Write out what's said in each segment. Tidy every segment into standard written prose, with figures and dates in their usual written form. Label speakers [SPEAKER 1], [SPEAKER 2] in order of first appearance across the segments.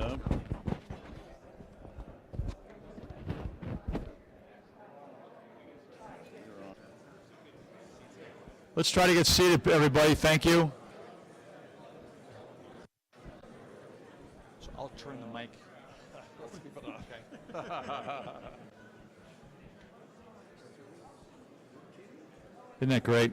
[SPEAKER 1] up. Let's try to get seated, everybody. Thank you. So I'll turn the mic. Okay. Isn't that great?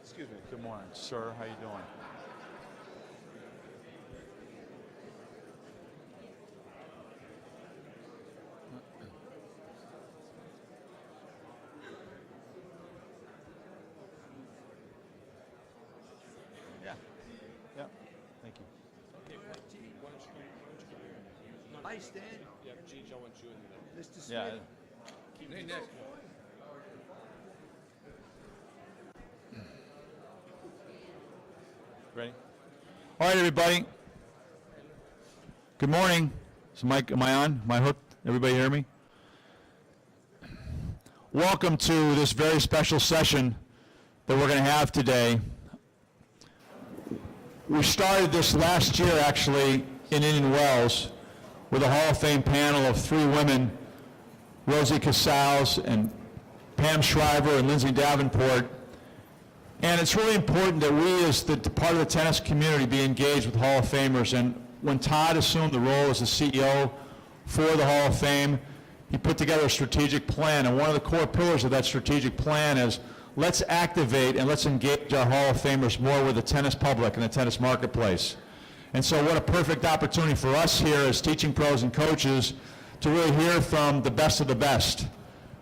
[SPEAKER 1] Excuse me. Good morning, sir. How you doing? Yeah. Yeah. Thank you.
[SPEAKER 2] Hi, Stan.
[SPEAKER 3] Yeah, Gigi, I want you in there.
[SPEAKER 2] Mr. Smith.
[SPEAKER 1] Yeah.
[SPEAKER 3] Hey, Nick.
[SPEAKER 1] Ready? All right, everybody. Good morning. Is Mike, am I on? Am I hooked? Everybody hear me? Welcome to this very special session that we're going to have today. We started this last year, actually, in Indian Wells with a Hall of Fame panel of 3 women, Rosie Casals and Pam Shriver and Lindsay Davenport. And it's really important that we, as the part of the tennis community, be engaged with Hall of Famers. And when Todd assumed the role as the CEO for the Hall of Fame, he put together a strategic plan. And one of the core pillars of that strategic plan is let's activate and let's engage our Hall of Famers more with the tennis public and the tennis marketplace. And so what a perfect opportunity for us here as teaching pros and coaches to really hear from the best of the best.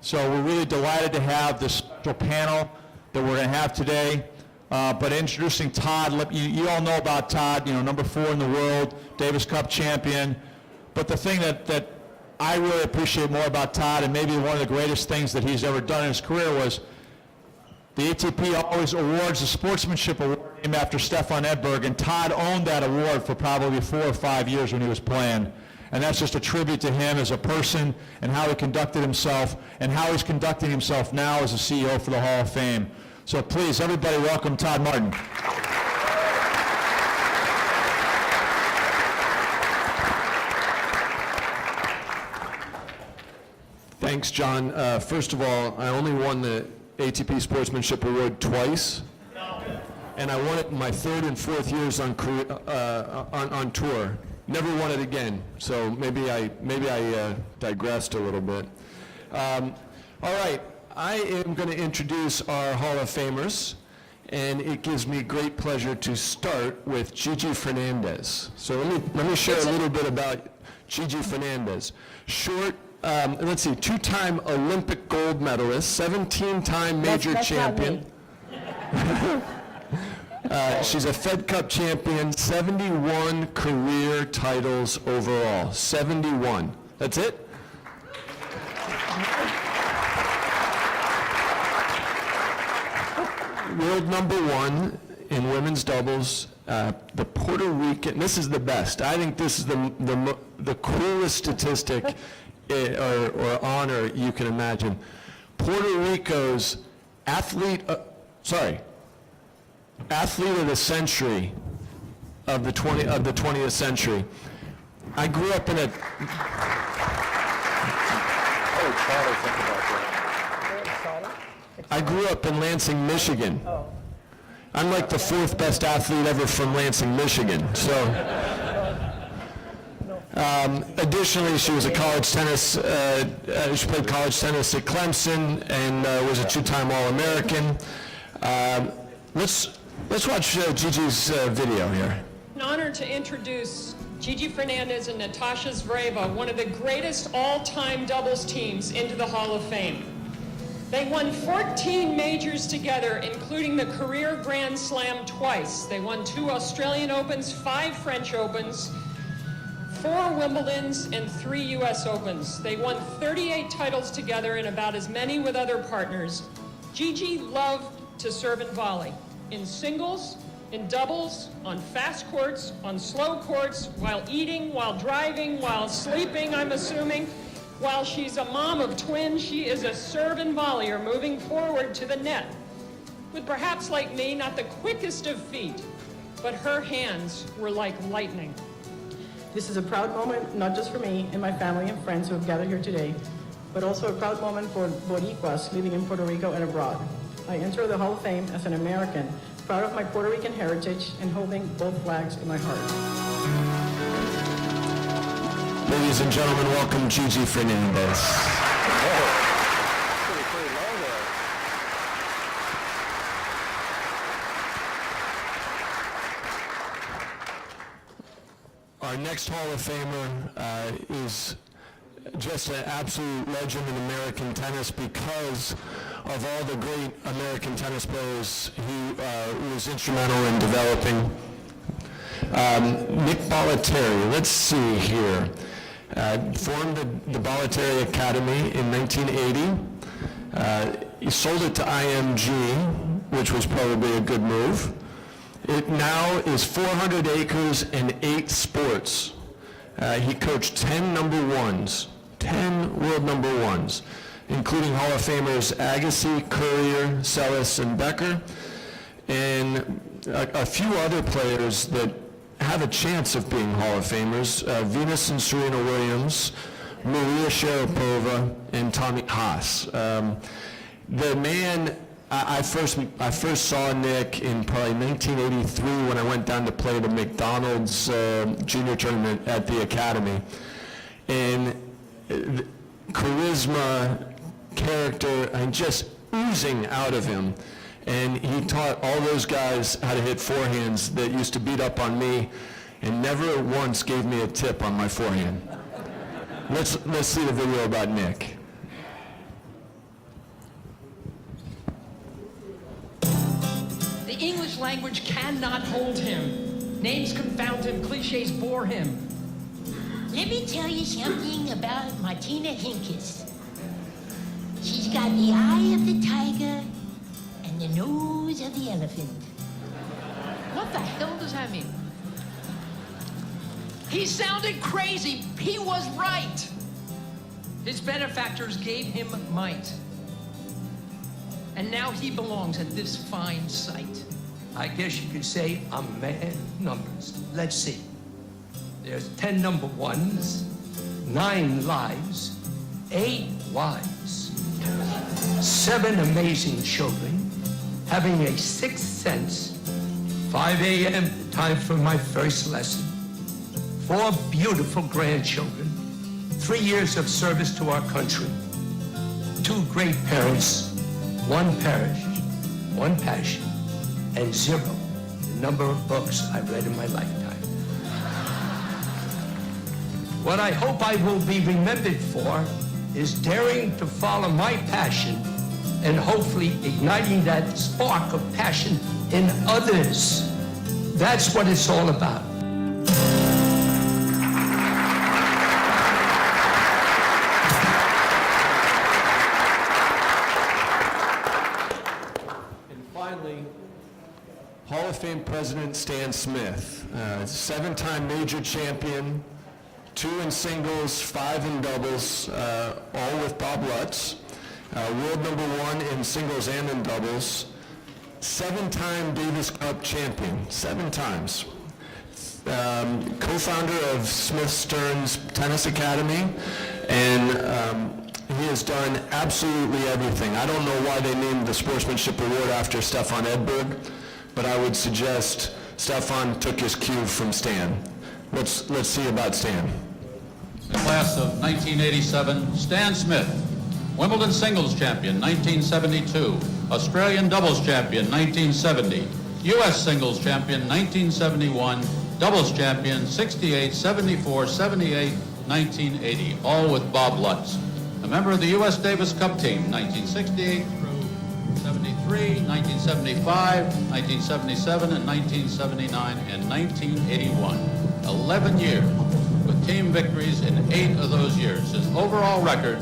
[SPEAKER 1] So we're really delighted to have this special panel that we're going to have today. But introducing Todd, you all know about Todd, number 4 in the world, Davis Cup champion. But the thing that I really appreciate more about Todd, and maybe one of the greatest things that he's ever done in his career, was the ATP always awards the Sportsmanship Award named after Stefan Edberg, and Todd owned that award for probably 4 or 5 years when he was playing. And that's just a tribute to him as a person and how he conducted himself and how he's conducting himself now as a CEO for the Hall of Fame. So please, everybody, welcome Todd Martin.
[SPEAKER 4] Thanks, John. First of all, I only won the ATP Sportsmanship Award twice, and I won it in my 3rd and 4th years on tour. Never won it again, so maybe I digressed a little bit. All right, I am going to introduce our Hall of Famers, and it gives me great pleasure to start with Gigi Fernandez. So let me share a little bit about Gigi Fernandez. Short, let's see, 2-time Olympic gold medalist, 17-time major champion. She's a Fed Cup champion, 71 career titles overall, 71. That's it? World number 1 in women's doubles, the Puerto Rican, this is the best. I think this is the coolest statistic or honor you can imagine. Puerto Rico's athlete of the century of the 20th century. I grew up in a I grew up in Lansing, Michigan. I'm like the 4th best athlete ever from Lansing, Michigan. So, additionally, she was a college tennis. She played college tennis at Clemson and was a 2-time All-American. Let's watch Gigi's video here.
[SPEAKER 5] An honor to introduce Gigi Fernandez and Natasha Zvereva, one of the greatest all-time doubles teams, into the Hall of Fame. They won 14 majors together, including the career Grand Slam twice. They won 2 Australian Opens, 5 French Opens, 4 Wimbledons, and 3 US Opens. They won 38 titles together and about as many with other partners. Gigi loved to serve and volley, in singles, in doubles, on fast courts, on slow courts, while eating, while driving, while sleeping, I'm assuming. While she's a mom of twins, she is a serve and volleyer moving forward to the net. With perhaps like me, not the quickest of feet, but her hands were like lightning.
[SPEAKER 6] This is a proud moment, not just for me and my family and friends who have gathered here today, but also a proud moment for Boricuas living in Puerto Rico and abroad. I enter the Hall of Fame as an American, proud of my Puerto Rican heritage and holding both flags in my heart.
[SPEAKER 4] Ladies and gentlemen, welcome Gigi Fernandez. Our next Hall of Famer is just an absolute legend in American tennis because of all the great American tennis players he was instrumental in developing. Nick Bollettieri, let's see here. Formed the Bollettieri Academy in 1980. He sold it to IMG, which was probably a good move. It now is 400 acres and 8 sports. He coached 10 number ones, 10 world number ones, including Hall of Famers Agassi, Courier, Sellis, and Becker, and a few other players that have a chance of being Hall of Famers, Venus and Serena Williams, Maria Sharapova, and Tommy Haas. The man, I first saw Nick in probably 1983 when I went down to play the McDonald's junior tournament at the Academy. And charisma, character, and just oozing out of him. And he taught all those guys how to hit forehands that used to beat up on me and never once gave me a tip on my forehand. Let's see the video about Nick.
[SPEAKER 7] The English language cannot hold him. Names confound him, cliches bore him.
[SPEAKER 8] Let me tell you something about Martina Hingis. She's got the eye of the tiger and the nose of the elephant.
[SPEAKER 7] What the hell does that mean? He sounded crazy. He was right. His benefactors gave him might. And now he belongs at this fine site.
[SPEAKER 2] I guess you could say I'm a man of numbers. Let's see. There's 10 number ones, 9 lives, 8 wives, 7 amazing children, having a 6th sense, 5 a.m. time for my first lesson, 4 beautiful grandchildren, 3 years of service to our country, 2 great parents, 1 parish, 1 passion, and 0 the number of books I've read in my lifetime. What I hope I will be remembered for is daring to follow my passion and hopefully igniting that spark of passion in others. That's what it's all about.
[SPEAKER 4] And finally, Hall of Fame President Stan Smith, 7-time major champion, 2 in singles, 5 in doubles, all with Bob Lutz. World number 1 in singles and in doubles. 7-time Davis Cup champion, 7 times. Co-founder of Smith Stern's Tennis Academy, and he has done absolutely everything. I don't know why they named the Sportsmanship Award after Stefan Edberg, but I would suggest Stefan took his cue from Stan. Let's see about Stan.
[SPEAKER 9] The class of 1987, Stan Smith, Wimbledon singles champion, 1972, Australian doubles champion, 1970, U.S. singles champion, 1971, doubles champion, 68, 74, 78, 1980, all with Bob Lutz. A member of the U.S. Davis Cup team, 1968 through 73, 1975, 1977, and 1979, and 1981. 11 years with team victories in 8 of those years. His overall record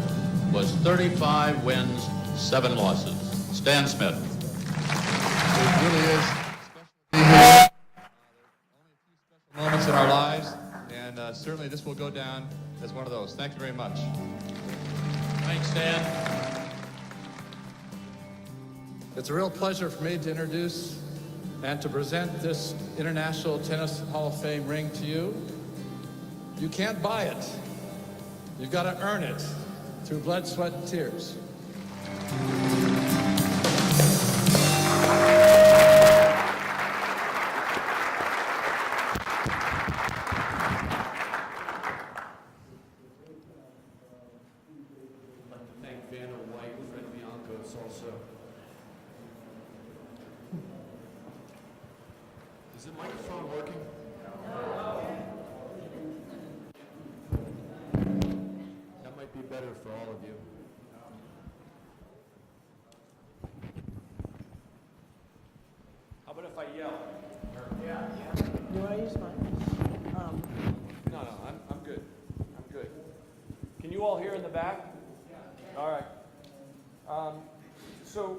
[SPEAKER 9] was 35 wins, 7 losses. Stan Smith.
[SPEAKER 3] It really is. Only a few special moments in our lives, and
[SPEAKER 10] certainly this will go down as one of those. Thank you very much.
[SPEAKER 9] Thanks, Dan.
[SPEAKER 3] It's a real pleasure for me to introduce and to present this International Tennis Hall of Fame ring to you. You can't buy it. You've got to earn it through blood, sweat, and tears.
[SPEAKER 4] Is the microphone working? That might be better for all of you.
[SPEAKER 11] How about if I yell?
[SPEAKER 6] Do I use mine?
[SPEAKER 11] No, I'm good. I'm good. Can you all hear in the back? Yeah. All right. So,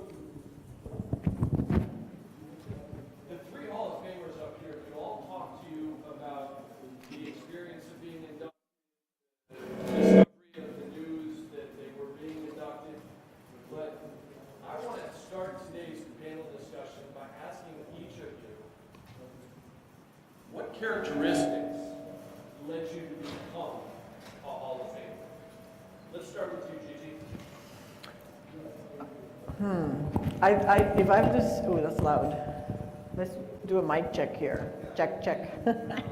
[SPEAKER 11] the three Hall of Famers up here could all talk to you about the experience of being inducted, the discovery of the news that they were being inducted. But I want to start today's panel discussion by asking each of you, what characteristics led you to become a Hall of Famer? Let's start with you, Gigi.
[SPEAKER 6] If I have this, oh, that's loud. Let's do a mic check here. Check, check. Can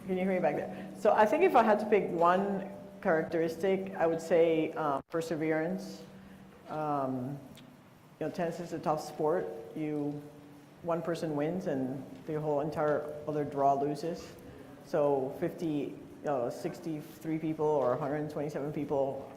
[SPEAKER 6] you hear me back there? So I think if I had to pick one characteristic, I would say perseverance. Tennis is a tough sport. One person wins and the whole entire other draw loses. So 63 people or 127 people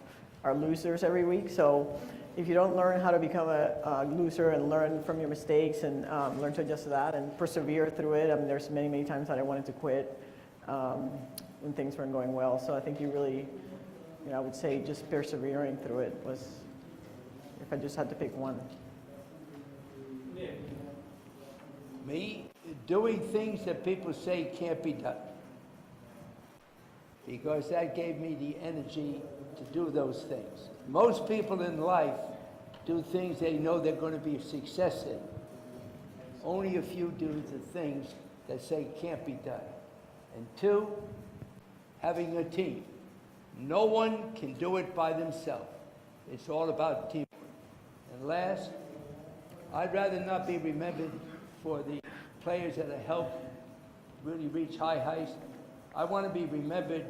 [SPEAKER 6] are losers every week. So if you don't learn how to become a loser and learn from your mistakes and learn to adjust to that and persevere through it, I mean, there's many, many times that I wanted to quit when things weren't going well. So I think you really, I would say just persevering through it was, if I just had to pick one.
[SPEAKER 2] Me, doing things that people say can't be done. Because that gave me the energy to do those things. Most people in life do things they know they're going to be a success in. Only a few do the things that say can't be done. And two, having a team. No one can do it by themselves. It's all about teamwork. And last, I'd rather not be remembered for the players that have helped really reach high heights. I want to be remembered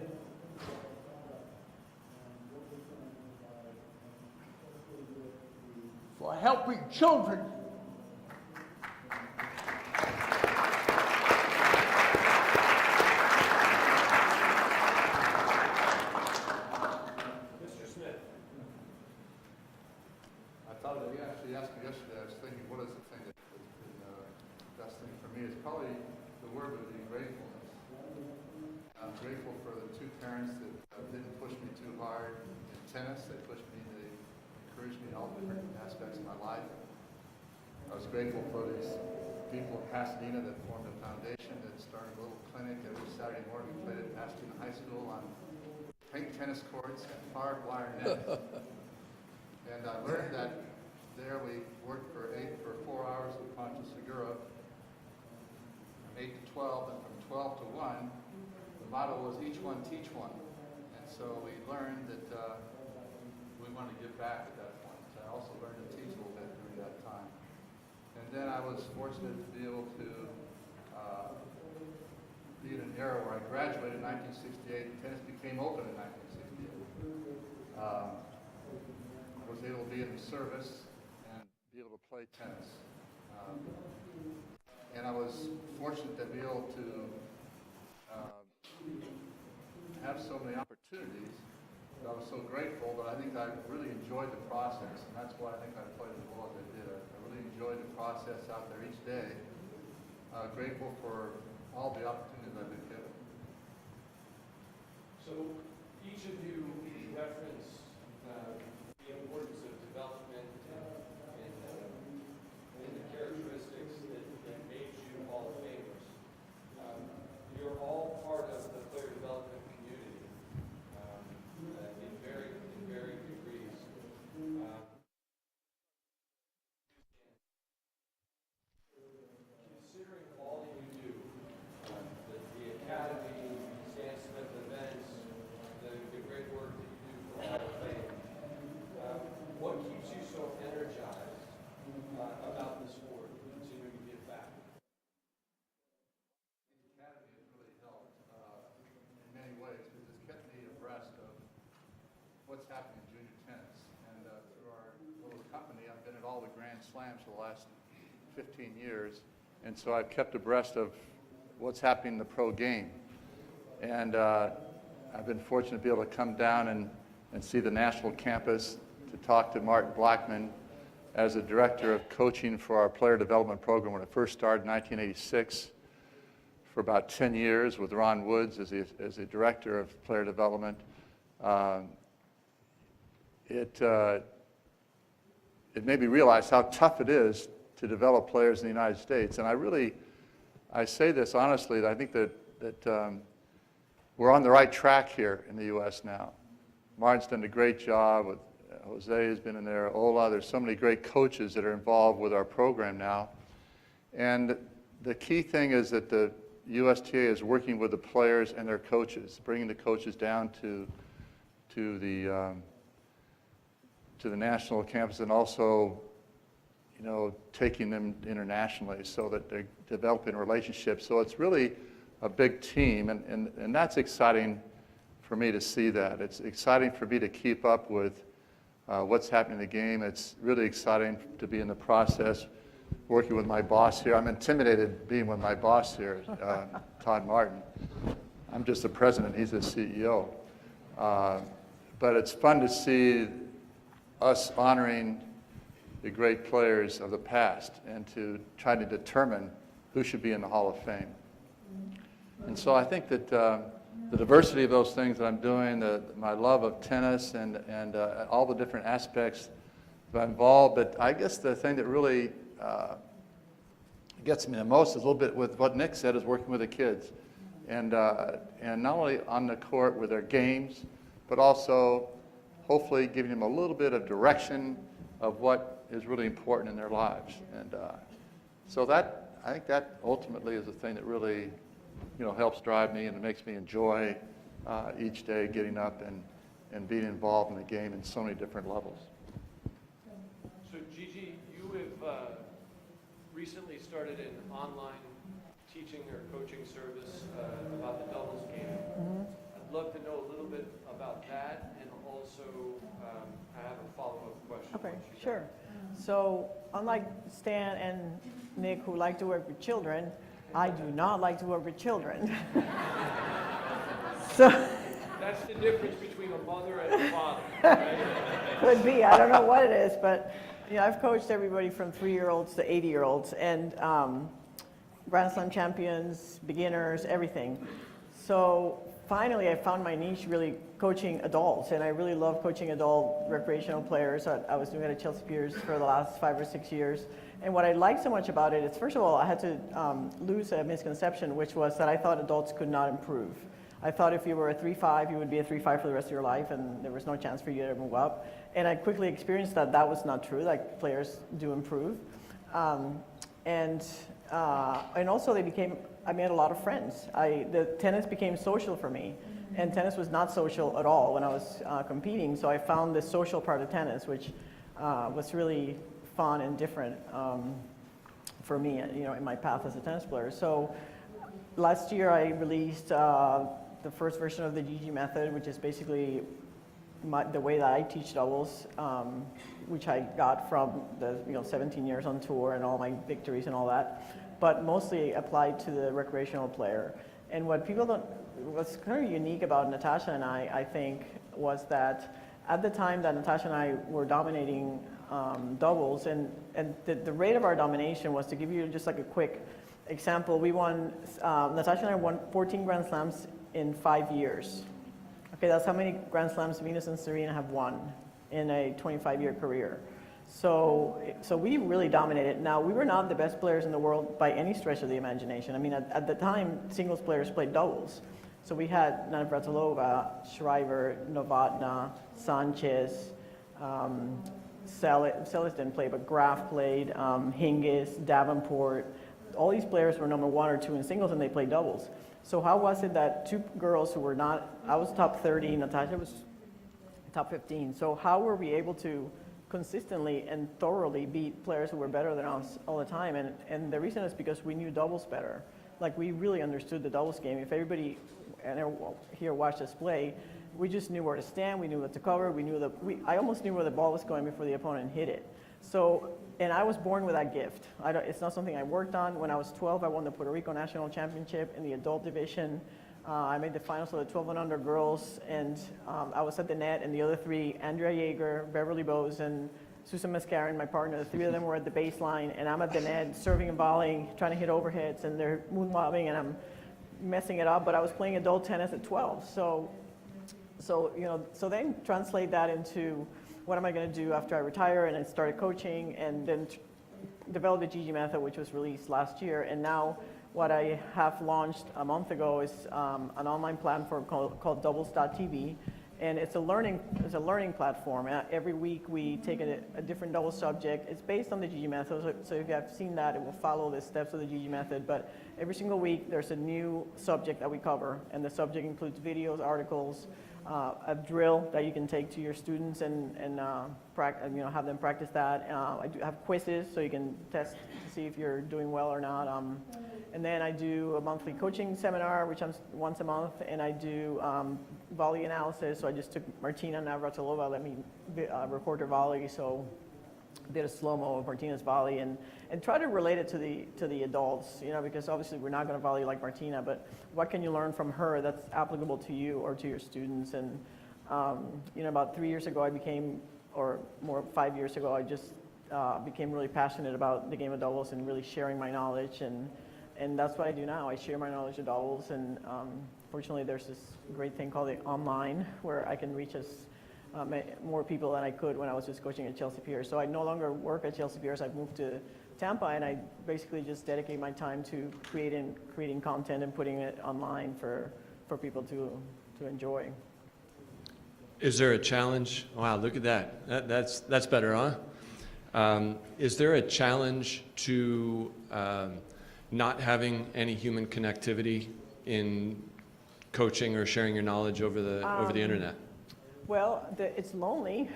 [SPEAKER 2] for helping children.
[SPEAKER 11] Mr. Smith.
[SPEAKER 10] I thought that you actually asked me yesterday, I was thinking, what is the thing that has been the best thing for me? It's probably the word would be gratefulness. I'm grateful for the two parents that didn't push me too hard in tennis. They pushed me, they encouraged me in all different aspects of my life. I was grateful for these people in Pasadena that formed a foundation that started a little clinic every Saturday morning. We played at Pasadena High School on pink tennis courts and barbed wire net. And I learned that there we worked for 4 hours with Pancho Segura, from 8 to 12, and from 12 to 1, the motto was each one teach one. And so we learned that we wanted to give back at that point. So I also learned to teach a little bit during that time. And then I was fortunate to be able to be in an era where I graduated in 1968 and tennis became open in 1968. I was able to be in the service and be able to play tennis. And I was fortunate to be able to have so many opportunities. I was so grateful, but I think I really enjoyed the process, and that's why I think I played as well as I did. I really enjoyed the process out there each day. Grateful for all the opportunities I've been given.
[SPEAKER 11] So each of you referenced the importance of development and the characteristics that made you Hall of Famers. You're all part of the Players
[SPEAKER 10] all the Grand Slams for the last 15 years, and so I've kept abreast of what's happening in the pro game. And I've been fortunate to be able to come down and see the national campus, to talk to Martin Blackman as the director of coaching for our player development program when it first started in 1986, for about 10 years with Ron Woods as the director of player development. It made me realize how tough it is to develop players in the United States. And I say this honestly, that I think that we're on the right track here in the U.S. now. Martin's done a great job with Jose has been in there, Ola. There's so many great coaches that are involved with our program now. And the key thing is that the USTA is working with the players and their coaches, bringing the coaches down to the national campus, and also, you know, taking them internationally so that they're developing relationships. So it's really a big team, and that's exciting for me to see that. It's exciting for me to keep up with what's happening in the game. It's really exciting to be in the process, working with my boss here. I'm intimidated being with my boss here, Todd Martin. I'm just the president, he's the CEO. But it's fun to see us honoring the great players of the past and to try to determine who should be in the Hall of Fame. And so I think that the diversity of those things that I'm doing, my love of tennis and all the different aspects that I'm involved, but I guess the thing that really gets me the most is a little bit with what Nick said, is working with the kids. And not only on the court with their games, but also hopefully giving them a little bit of direction of what is really important in their lives. And so I think that ultimately is the thing that really, you know, helps drive me, and it makes me enjoy each day getting up and being involved in the game in so many different levels.
[SPEAKER 11] So Gigi, you have recently started an online teaching or coaching service about the doubles game. I'd love to know a little bit about that, and also I have a follow-up question.
[SPEAKER 6] Okay, sure. So unlike Stan and Nick, who like to work with children, I do not like to work with children. So
[SPEAKER 11] That's the difference between a mother and a father, right?
[SPEAKER 6] could be, I don't know what it is, but you know, I've coached everybody from 3-year-olds to 80-year-olds, and Grand Slam champions, beginners, everything. So finally, I found my niche really coaching adults, and I really love coaching adult recreational players. I was doing it at Chelsea Piers for the last 5 or 6 years. And what I like so much about it is, first of all, I had to lose a misconception, which was that I thought adults could not improve. I thought if you were a 3-5, you would be a 3-5 for the rest of your life, and there was no chance for you to move up. And I quickly experienced that that was not true, like players do improve. And also I made a lot of friends. The tennis became social for me, and tennis was not social at all when I was competing, so I found the social part of tennis, which was really fun and different for me, you know, in my path as a tennis player. So last year I released the first version of the Gigi method, which is basically the way that I teach doubles, which I got from the 17 years on tour and all my victories and all that, but mostly applied to the recreational player. And what people what's kind of unique about Natasha and I think, was that at the time that Natasha and I were dominating doubles, and the rate of our domination was, to give you just like a quick example, we won, Natasha and I won 14 Grand Slams in 5 years. Okay, that's how many Grand Slams Venus and Serena have won in a 25-year career. So we really dominated. Now, we were not the best players in the world by any stretch of the imagination. I mean, at the time, singles players played doubles. So we had Navratilova, Shriver, Novotna, Sanchez, Celis didn't play, but Graf played, Hingis, Davenport. All these players were number 1 or 2 in singles, and they played doubles. So how was it that 2 girls who were not, I was top 30, Natasha was top 15. So how were we able to consistently and thoroughly beat players who were better than us all the time? And the reason is because we knew doubles better. Like, we really understood the doubles game. If everybody here watched us play, we just knew where to stand, we knew what to cover, I almost knew where the ball was going before the opponent hit it. So And I was born with that gift. It's not something I worked on. When I was 12, I won the Puerto Rico National Championship in the adult division. I made the finals of the 12 and under girls, and I was at the net, and the other three, Andrea Yeager, Beverly Bose, and Susan Mascarin, my partner, the three of them were at the baseline, and I'm at the net serving and volleying, trying to hit overheads, and they're moonlobbing, and I'm messing it up, but I was playing adult tennis at 12. So then translate that into what am I going to do after I retire, and I started coaching, and then developed the Gigi method, which was released last year, and now what I have launched a month ago is an online platform called doubles.tv, and it's a learning platform. Every week we take a different double subject. It's based on the Gigi method, so if you have seen that, it will follow the steps of the Gigi method, but every single week there's a new subject that we cover, and the subject includes videos, articles, a drill that you can take to your students and have them practice that. I do have quizzes, so you can test to see if you're doing well or not. And then I do a monthly coaching seminar, which I'm once a month, and I do volley analysis. So I just took Martina Navratilova, let me record her volley, so did a slow-mo of Martina's volley and try to relate it to the adults, because obviously we're not going to volley like Martina, but what can you learn from her that's applicable to you or to your students? And about 3 years ago, 5 years ago, I just became really passionate about the game of doubles and really sharing my knowledge, and that's what I do now. I share my knowledge of doubles, and fortunately there's this great thing called the online, where I can reach more people than I could when I was just coaching at Chelsea Piers. So I no longer work at Chelsea Piers. I've moved to Tampa, and I basically just dedicate my time to creating content and putting it online for people to enjoy.
[SPEAKER 4] Is there a challenge? Wow, look at that. That's better, huh? Is there a challenge to not having any human connectivity in coaching or sharing your knowledge over the internet?
[SPEAKER 6] Well, it's lonely.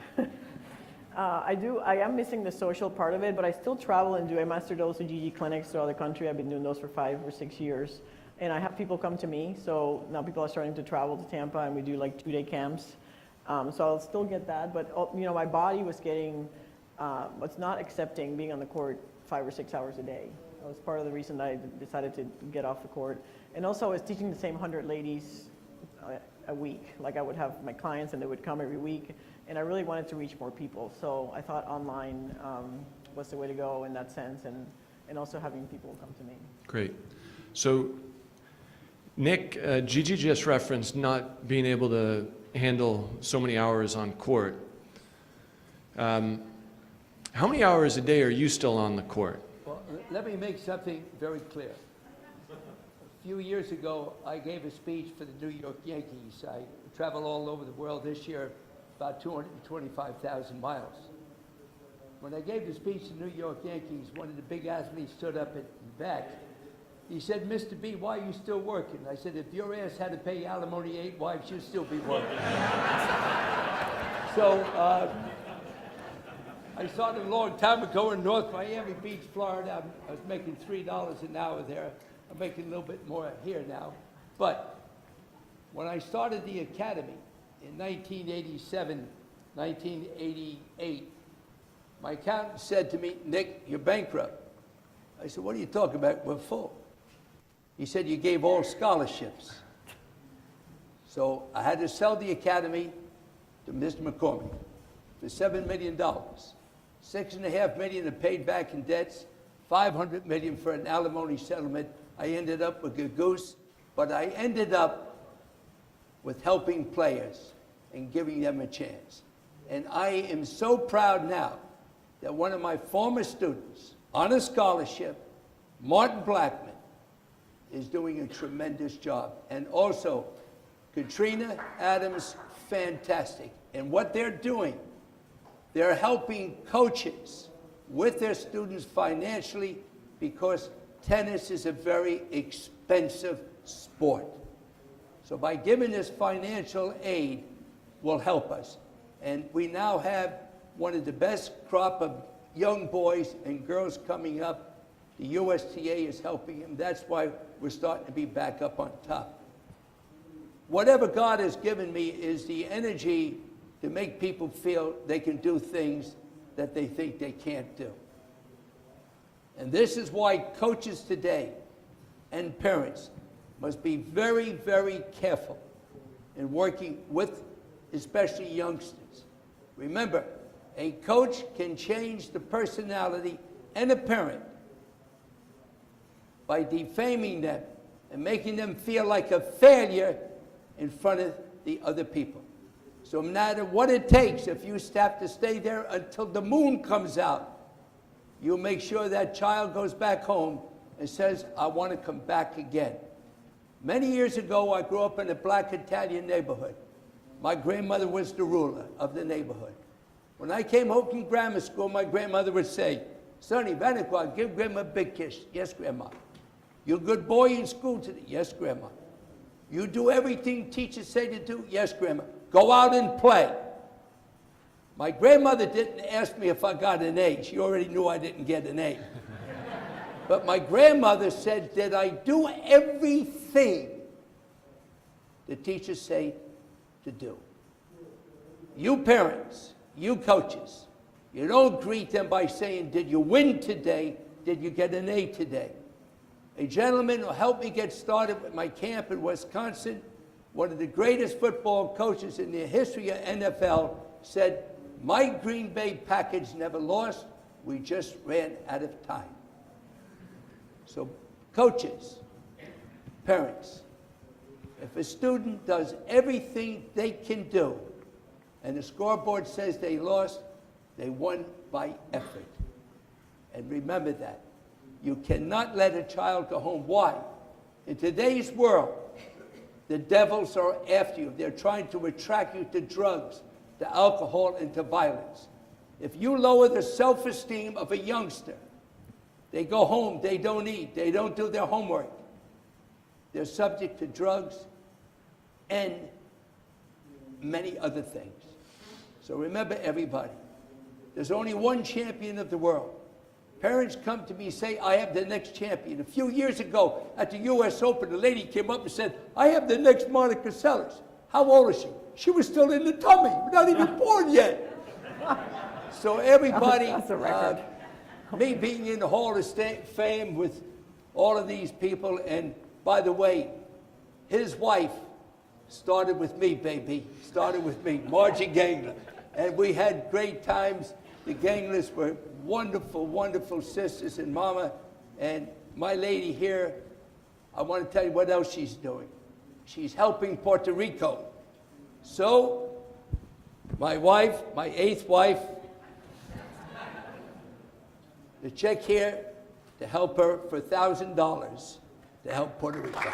[SPEAKER 6] I am missing the social part of it, but I still travel and do a Master Doubles and Gigi clinics throughout the country. I've been doing those for 5 or 6 years. And I have people come to me, so now people are starting to travel to Tampa, and we do like 2-day camps. So I'll still get that, but my body was not accepting being on the court 5 or 6 hours a day. That was part of the reason that I decided to get off the court. And also I was teaching the same 100 ladies a week. Like I would have my clients and they would come every week, and I really wanted to reach more people. So I thought online was the way to go in that sense, and also having people come to me.
[SPEAKER 4] Great. So Nick, Gigi just referenced not being able to handle so many hours on court. How many hours a day are you still on the court?
[SPEAKER 12] Well, let me make something very clear. A few years ago, I gave a speech for the New York Yankees. I travel all over the world this year, about 225,000 miles. When I gave the speech to the New York Yankees, one of the big athletes stood up at the back. He said, "Mr. B, why are you still working?" I said, "If your ass had to pay alimony 8 wives, you'd still be working." So I started a long time ago in North Miami Beach, Florida. I was making $3 an hour there. I'm making a little bit more here now. But when I started the academy in 1987, 1988, my accountant said to me, "Nick, you're bankrupt." I said, "What are you talking about? We're full." He said, "You gave all scholarships." So I had to sell the academy to Mr. McCormick for $7 million. $6.5 million are paid back in debts, $500 million for an alimony settlement. I ended up with a goose, but I ended up with helping players and giving them a chance. And I am so proud now that one of my former students on a scholarship, Martin Blackman, is doing a tremendous job. And also, Katrina Adams, fantastic. And what they're doing, they're helping coaches with their students financially, because tennis is a very expensive sport. So by giving this financial aid will help us. And we now have one of the best crop of young boys and girls coming up. The USTA is helping them. That's why we're starting to be back up on top. Whatever God has given me is the energy to make people feel they can do things that they think they can't do. And this is why coaches today and parents must be very, very careful in working with especially youngsters. Remember, a coach can change the personality and a parent by defaming them and making them feel like a failure in front of the other people. So no matter what it takes, if you have to stay there until the moon comes out, you'll make sure that child goes back home and says, I want to come back again. Many years ago, I grew up in a black Italian neighborhood. My grandmother was the ruler of the neighborhood. When I came home from grammar school, my grandmother would say, Sonny, Vanequa, give Grandma a big kiss. Yes, Grandma. You a good boy in school today? Yes, Grandma. You do everything teachers say to do? Yes, Grandma. Go out and play. My grandmother didn't ask me if I got an A. She already knew I didn't get an A. But my grandmother said, did I do everything the teachers say to do? You parents, you coaches, you don't greet them by saying, did you win today? Did you get an A today? A gentleman who helped me get started with my camp in Wisconsin, one of the greatest football coaches in the history of NFL, said, my Green Bay package never lost. We just ran out of time. So coaches, parents, if a student does everything they can do and the scoreboard says they lost, they won by effort. And remember that. You cannot let a child go home. Why? In today's world, the devils are after you. They're trying to attract you to drugs, to alcohol, and to violence. If you lower the self-esteem of a youngster, they go home, they don't eat, they don't do their homework. They're subject to drugs and many other things. So remember, everybody, there's only one champion of the world. Parents come to me and say, I have the next champion. A few years ago at the U.S. Open, a lady came up and said, I have the next Monica Seles. How old is she? She was still in the tummy, not even born yet. So everybody,
[SPEAKER 6] That's a record.
[SPEAKER 12] me being in the Hall of Fame with all of these people, and by the way, his wife started with me, baby, started with me, Margie Gangler. And we had great times. The Ganglers were wonderful, wonderful sisters and mama. And my lady here, I want to tell you what else she's doing. She's helping Puerto Rico. So, my wife, my 8th wife, the check here to help her for $1,000 to help Puerto Rico.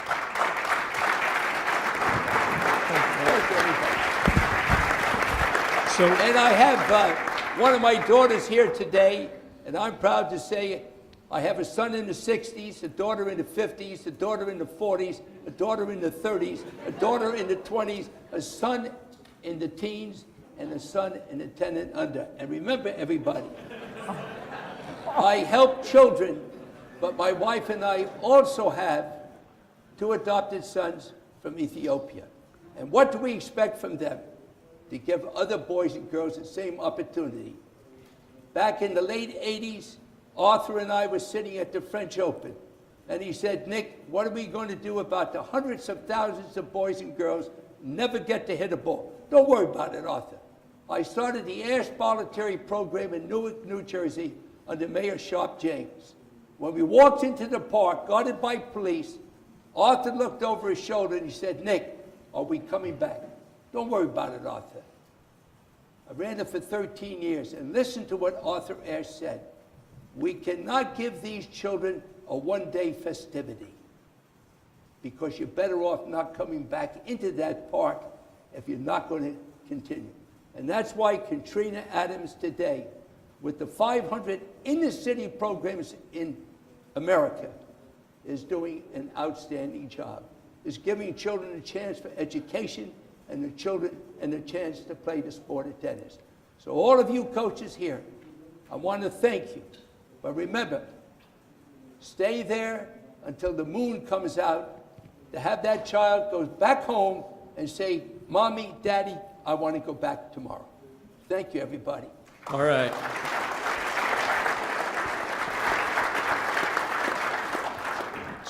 [SPEAKER 12] And I have one of my daughters here today, and I'm proud to say I have a son in the 60s, a daughter in the 50s, a daughter in the 40s, a daughter in the 30s, a daughter in the 20s, a son in the teens, and a son in the 10 and under. And remember, everybody, I help children, but my wife and I also have 2 adopted sons from Ethiopia. And what do we expect from them? To give other boys and girls the same opportunity. Back in the late 80s, Arthur and I were sitting at the French Open, and he said, Nick, what are we going to do about the hundreds of thousands of boys and girls who never get to hit a ball? Don't worry about it, Arthur. I started the Ask Bollettieri program in Newark, New Jersey, under Mayor Sharp James. When we walked into the park, guarded by police, Arthur looked over his shoulder and he said, Nick, are we coming back? Don't worry about it, Arthur. I ran it for 13 years, and listen to what Arthur Ashe said. We cannot give these children a one-day festivity because you're better off not coming back into that park if you're not going to continue. And that's why Katrina Adams today, with the 500 inner-city programs in America, is doing an outstanding job, is giving children a chance for education and the children and a chance to play the sport of tennis. So all of you coaches here, I want to thank you. But remember, stay there until the moon comes out to have that child go back home and say, Mommy, Daddy, I want to go back tomorrow. Thank you, everybody.
[SPEAKER 13] All right.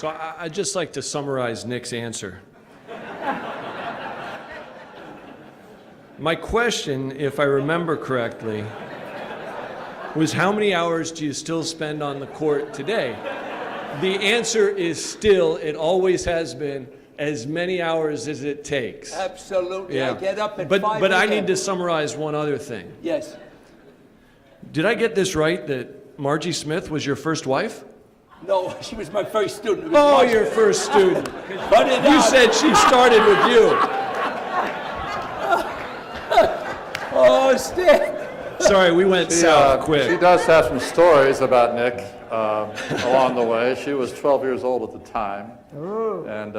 [SPEAKER 11] So I'd just like to summarize Nick's answer. My question, if I remember correctly, was how many hours do you still spend on the court today? The answer is still, it always has been, as many hours as it takes.
[SPEAKER 12] Absolutely. I get up at 5
[SPEAKER 11] But I
[SPEAKER 12] a.m.
[SPEAKER 11] need to summarize one other thing.
[SPEAKER 12] Yes.
[SPEAKER 11] Did I get this right, that Margie Smith was your first wife?
[SPEAKER 12] No, she was my first student. It was
[SPEAKER 11] Oh,
[SPEAKER 12] Marcia.
[SPEAKER 11] your first student.
[SPEAKER 12] Cut it
[SPEAKER 11] You
[SPEAKER 12] out.
[SPEAKER 11] said she started with you.
[SPEAKER 12] Oh, Stan.
[SPEAKER 11] Sorry, we went south
[SPEAKER 10] She
[SPEAKER 11] quick.
[SPEAKER 10] does have some stories about Nick along the way. She was 12 years old at the time. And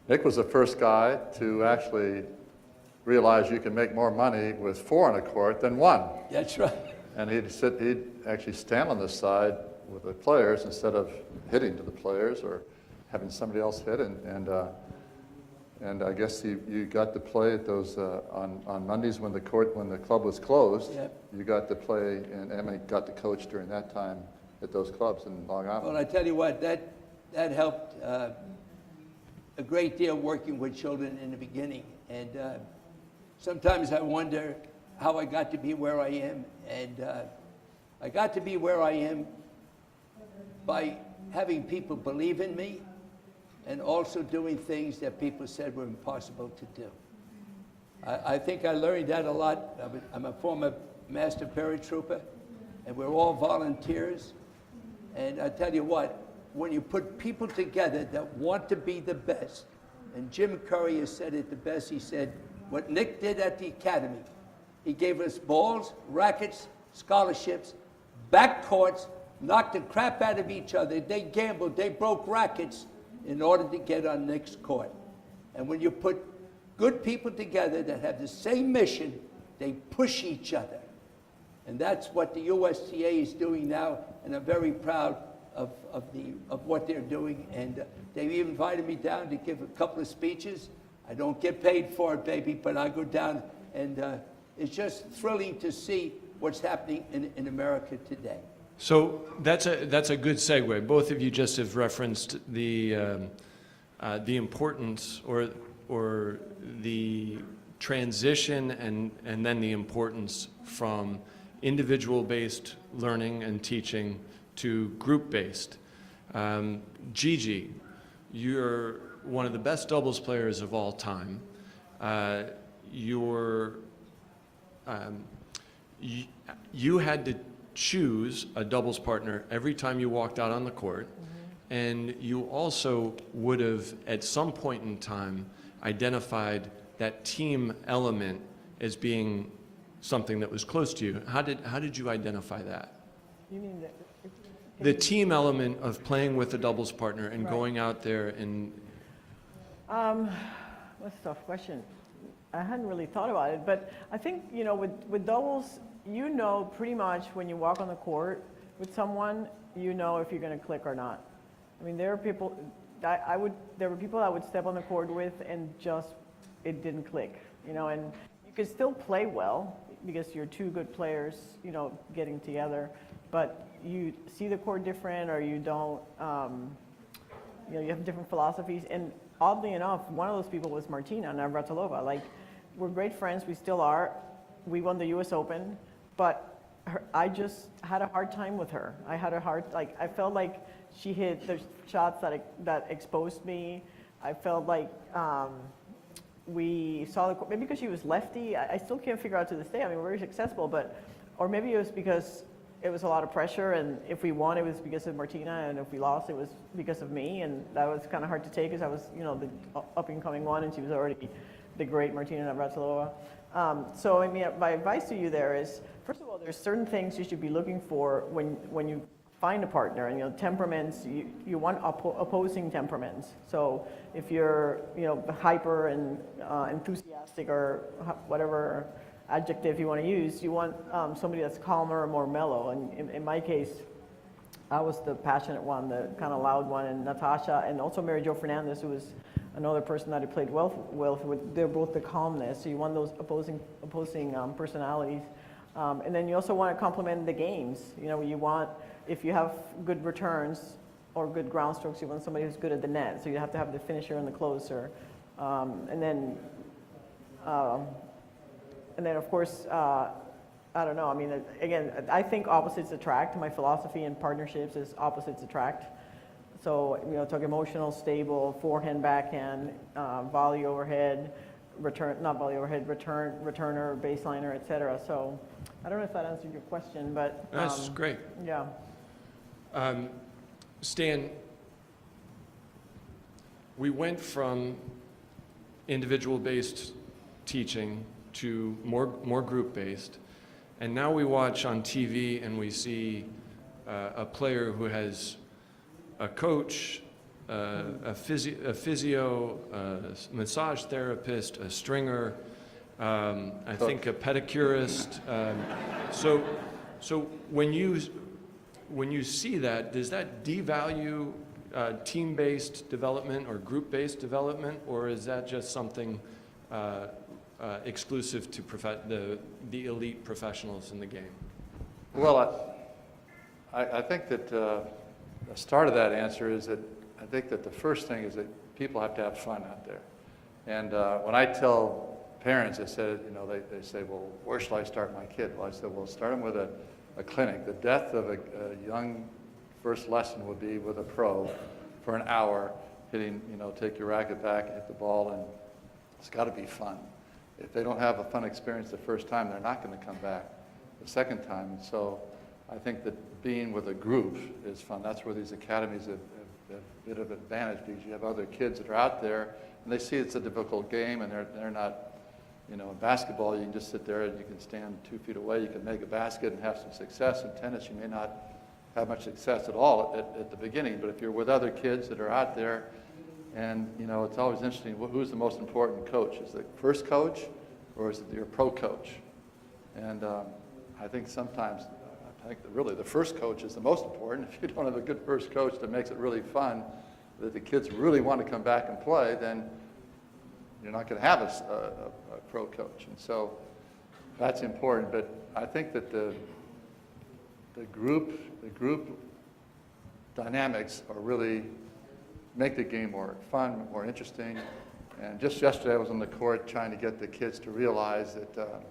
[SPEAKER 10] Nick was the first guy to actually realize you can make more money with 4 on a court than 1.
[SPEAKER 12] That's right.
[SPEAKER 10] And he'd actually stand on the side with the players instead of hitting to the players or having somebody else hit. And I guess you got to play at those on Mondays when the club was closed.
[SPEAKER 12] Yep.
[SPEAKER 10] You got to play, and Emma got to coach during that time at those clubs in Long Island.
[SPEAKER 12] Well, I tell you what, that helped a great deal working with children in the beginning. And sometimes I wonder how I got to be where I am. And I got to be where I am by having people believe in me and also doing things that people said were impossible to do. I think I learned that a lot. I'm a former master paratrooper, and we're all volunteers. And I tell you what, when you put people together that want to be the best, and Jim Curry has said it the best, he said, what Nick did at the academy, he gave us balls, rackets, scholarships, backcourts, knocked the crap out of each other. They gambled, they broke rackets in order to get on Nick's court. And when you put good people together that have the same mission, they push each other. And that's what the USTA is doing now, and I'm very proud of what they're doing. And they invited me down to give a couple of speeches. I don't get paid for it, baby, but I go down, and it's just thrilling to see what's happening in America today.
[SPEAKER 11] So that's a good segue. Both of you just have referenced the importance or the transition and then the importance from individual-based learning and teaching to group-based. Gigi, you're one of the best doubles players of all time. You had to choose a doubles partner every time you walked out on the court, and you also would have, at some point in time, identified that team element as being something that was close to you. How did you identify that?
[SPEAKER 6] You mean
[SPEAKER 11] The team element of playing with a doubles partner and going out there and...
[SPEAKER 6] That's a tough question. I hadn't really thought about it, but I think, with doubles, pretty much when you walk on the court with someone, if you're going to click or not. I mean, there are people that there were people I would step on the court with and it didn't click, and you could still play well because you're two good players, getting together, but you see the court different, or you don't, you have different philosophies. And oddly enough, one of those people was Martina Navratilova. Like, we're great friends, we still are. We won the US Open, but I just had a hard time with her. I felt like she hit the shots that exposed me. I felt like we saw maybe because she was lefty. I still can't figure out to this day. I mean, we're very successful, or maybe it was because it was a lot of pressure, and if we won, it was because of Martina, and if we lost, it was because of me, and that was kind of hard to take because I was, the up-and-coming one, and she was already the great Martina Navratilova. So, I mean, my advice to you there is, first of all, there's certain things you should be looking for when you find a partner, and temperaments, you want opposing temperaments. So if you're hyper and enthusiastic, or whatever adjective you want to use, you want somebody that's calmer or more mellow. And in my case, I was the passionate one, the kind of loud one, and Natasha, and also Mary Jo Fernandez, who was another person that I played well with. They're both the calmness, so you want those opposing personalities. And then you also want to complement the games. You want, if you have good returns, or good ground strokes, you want somebody who's good at the net. So you have to have the finisher and the closer. And then of course, I don't know. I mean, again, I think opposites attract. My philosophy in partnerships is opposites attract. So, talk emotional, stable, forehand, backhand, volley overhead, not volley overhead, returner, baseliner, etc. So, I don't know if that answered your question, but
[SPEAKER 13] That's great.
[SPEAKER 6] Yeah.
[SPEAKER 13] Stan, we went from individual-based teaching to more group-based, and now we watch on TV and we see a player who has a coach, a physio, a massage therapist, a stringer, I think a pedicurist. So when you see that, does that devalue team-based development or group-based development, or is that just something exclusive to the elite professionals in the game?
[SPEAKER 10] Well, I think that the start of that answer is that I think that the first thing is that people have to have fun out there. And when I tell parents, I said, they say, well, where shall I start my kid? Well, I said, well, start them with a clinic. The death of a young first lesson would be with a pro for an hour, hitting, take your racket back and hit the ball, and it's got to be fun. If they don't have a fun experience the first time, they're not going to come back the second time. And so I think that being with a group is fun. That's where these academies have a bit of advantage, because you have other kids that are out there and they see it's a difficult game, and they're not, in basketball you can just sit there and you can stand 2 feet away, you can make a basket and have some success. In tennis you may not have much success at all at the beginning, but if you're with other kids that are out there, and it's always interesting, who's the most important coach? Is it the first coach, or is it your pro coach? And I think sometimes, really the first coach is the most important. If you don't have a good first coach that makes it really fun, that the kids really want to come back and play, then you're not going to have a pro coach. And so that's important. But I think that the group dynamics are really make the game more fun, more interesting. And just yesterday I was on the court trying to get the kids to realize that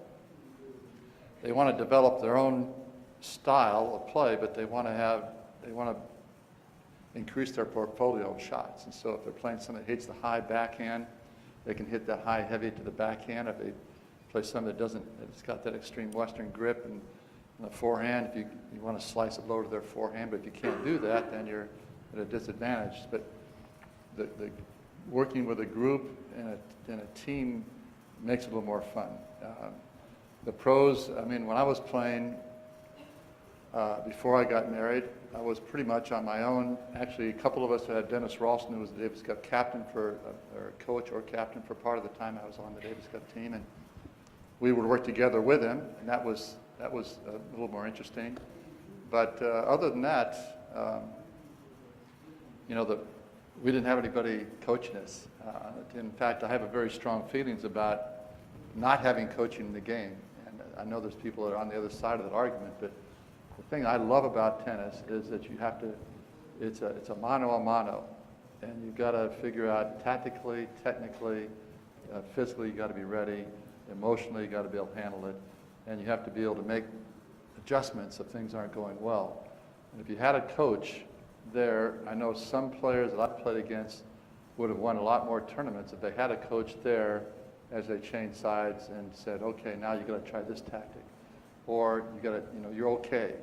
[SPEAKER 10] they want to develop their own style of play, but they want to increase their portfolio of shots. And so if they're playing somebody that hits the high backhand, they can hit that high heavy to the backhand. If they play somebody that's got that extreme Western grip and the forehand, if you want to slice it low to their forehand, but if you can't do that, then you're at a disadvantage. But the working with a group and a team makes it a little more fun. The pros, I mean, when I was playing, before I got married, I was pretty much on my own. Actually, a couple of us had Dennis Ralston, who was the Davis Cup captain or coach or captain for part of the time I was on the Davis Cup team, and we would work together with him, and that was a little more interesting. But other than that, we didn't have anybody coaching us. In fact, I have a very strong feelings about not having coaching in the game. And I know there's people that are on the other side of that argument, but the thing I love about tennis is that you have to, it's a mano a mano, and you've got to figure out tactically, technically, physically you got to be ready, emotionally you got to be able to handle it, and you have to be able to make adjustments if things aren't going well. And if you had a coach there, I know some players that I've played against would have won a lot more tournaments if they had a coach there as they changed sides and said, okay, now you got to try this tactic, or you got to, you're okay,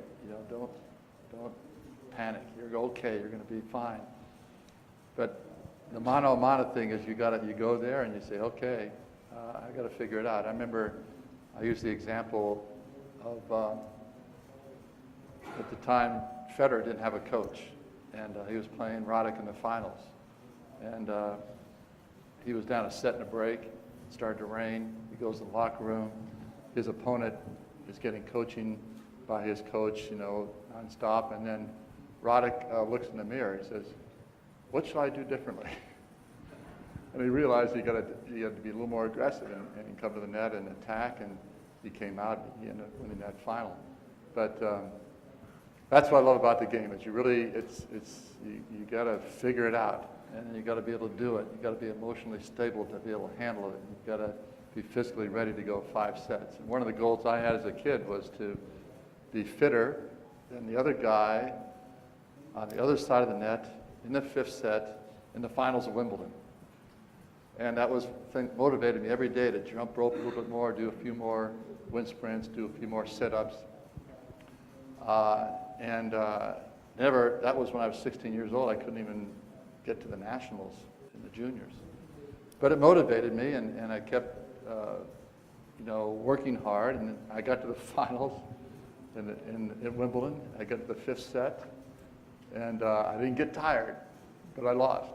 [SPEAKER 10] don't panic, you're okay, you're going to be fine. But the mano a mano thing is you go there and you say, okay, I got to figure it out. I remember I used the example of at the time Federer didn't have a coach, and he was playing Roddick in the finals, and he was down a set and a break. It started to rain. He goes to the locker room. His opponent is getting coaching by his coach, nonstop, and then Roddick looks in the mirror. He says, "What should I do differently?" And he realized he had to be a little more aggressive and come to the net and attack, and he came out. He ended up winning that final. But That's what I love about the game. Is you really, you got to figure it out, and then you got to be able to do it. You got to be emotionally stable to be able to handle it. You got to be physically ready to go 5 sets. And one of the goals I had as a kid was to be fitter than the other guy on the other side of the net in the 5th set in the finals of Wimbledon. And that was motivated me every day to jump rope a little bit more, do a few more wind sprints, do a few more sit-ups. That was when I was 16 years old. I couldn't even get to the nationals in the juniors. But it motivated me, and I kept, working hard, and I got to the finals in Wimbledon. I got to the 5th set, and I didn't get tired, but I lost.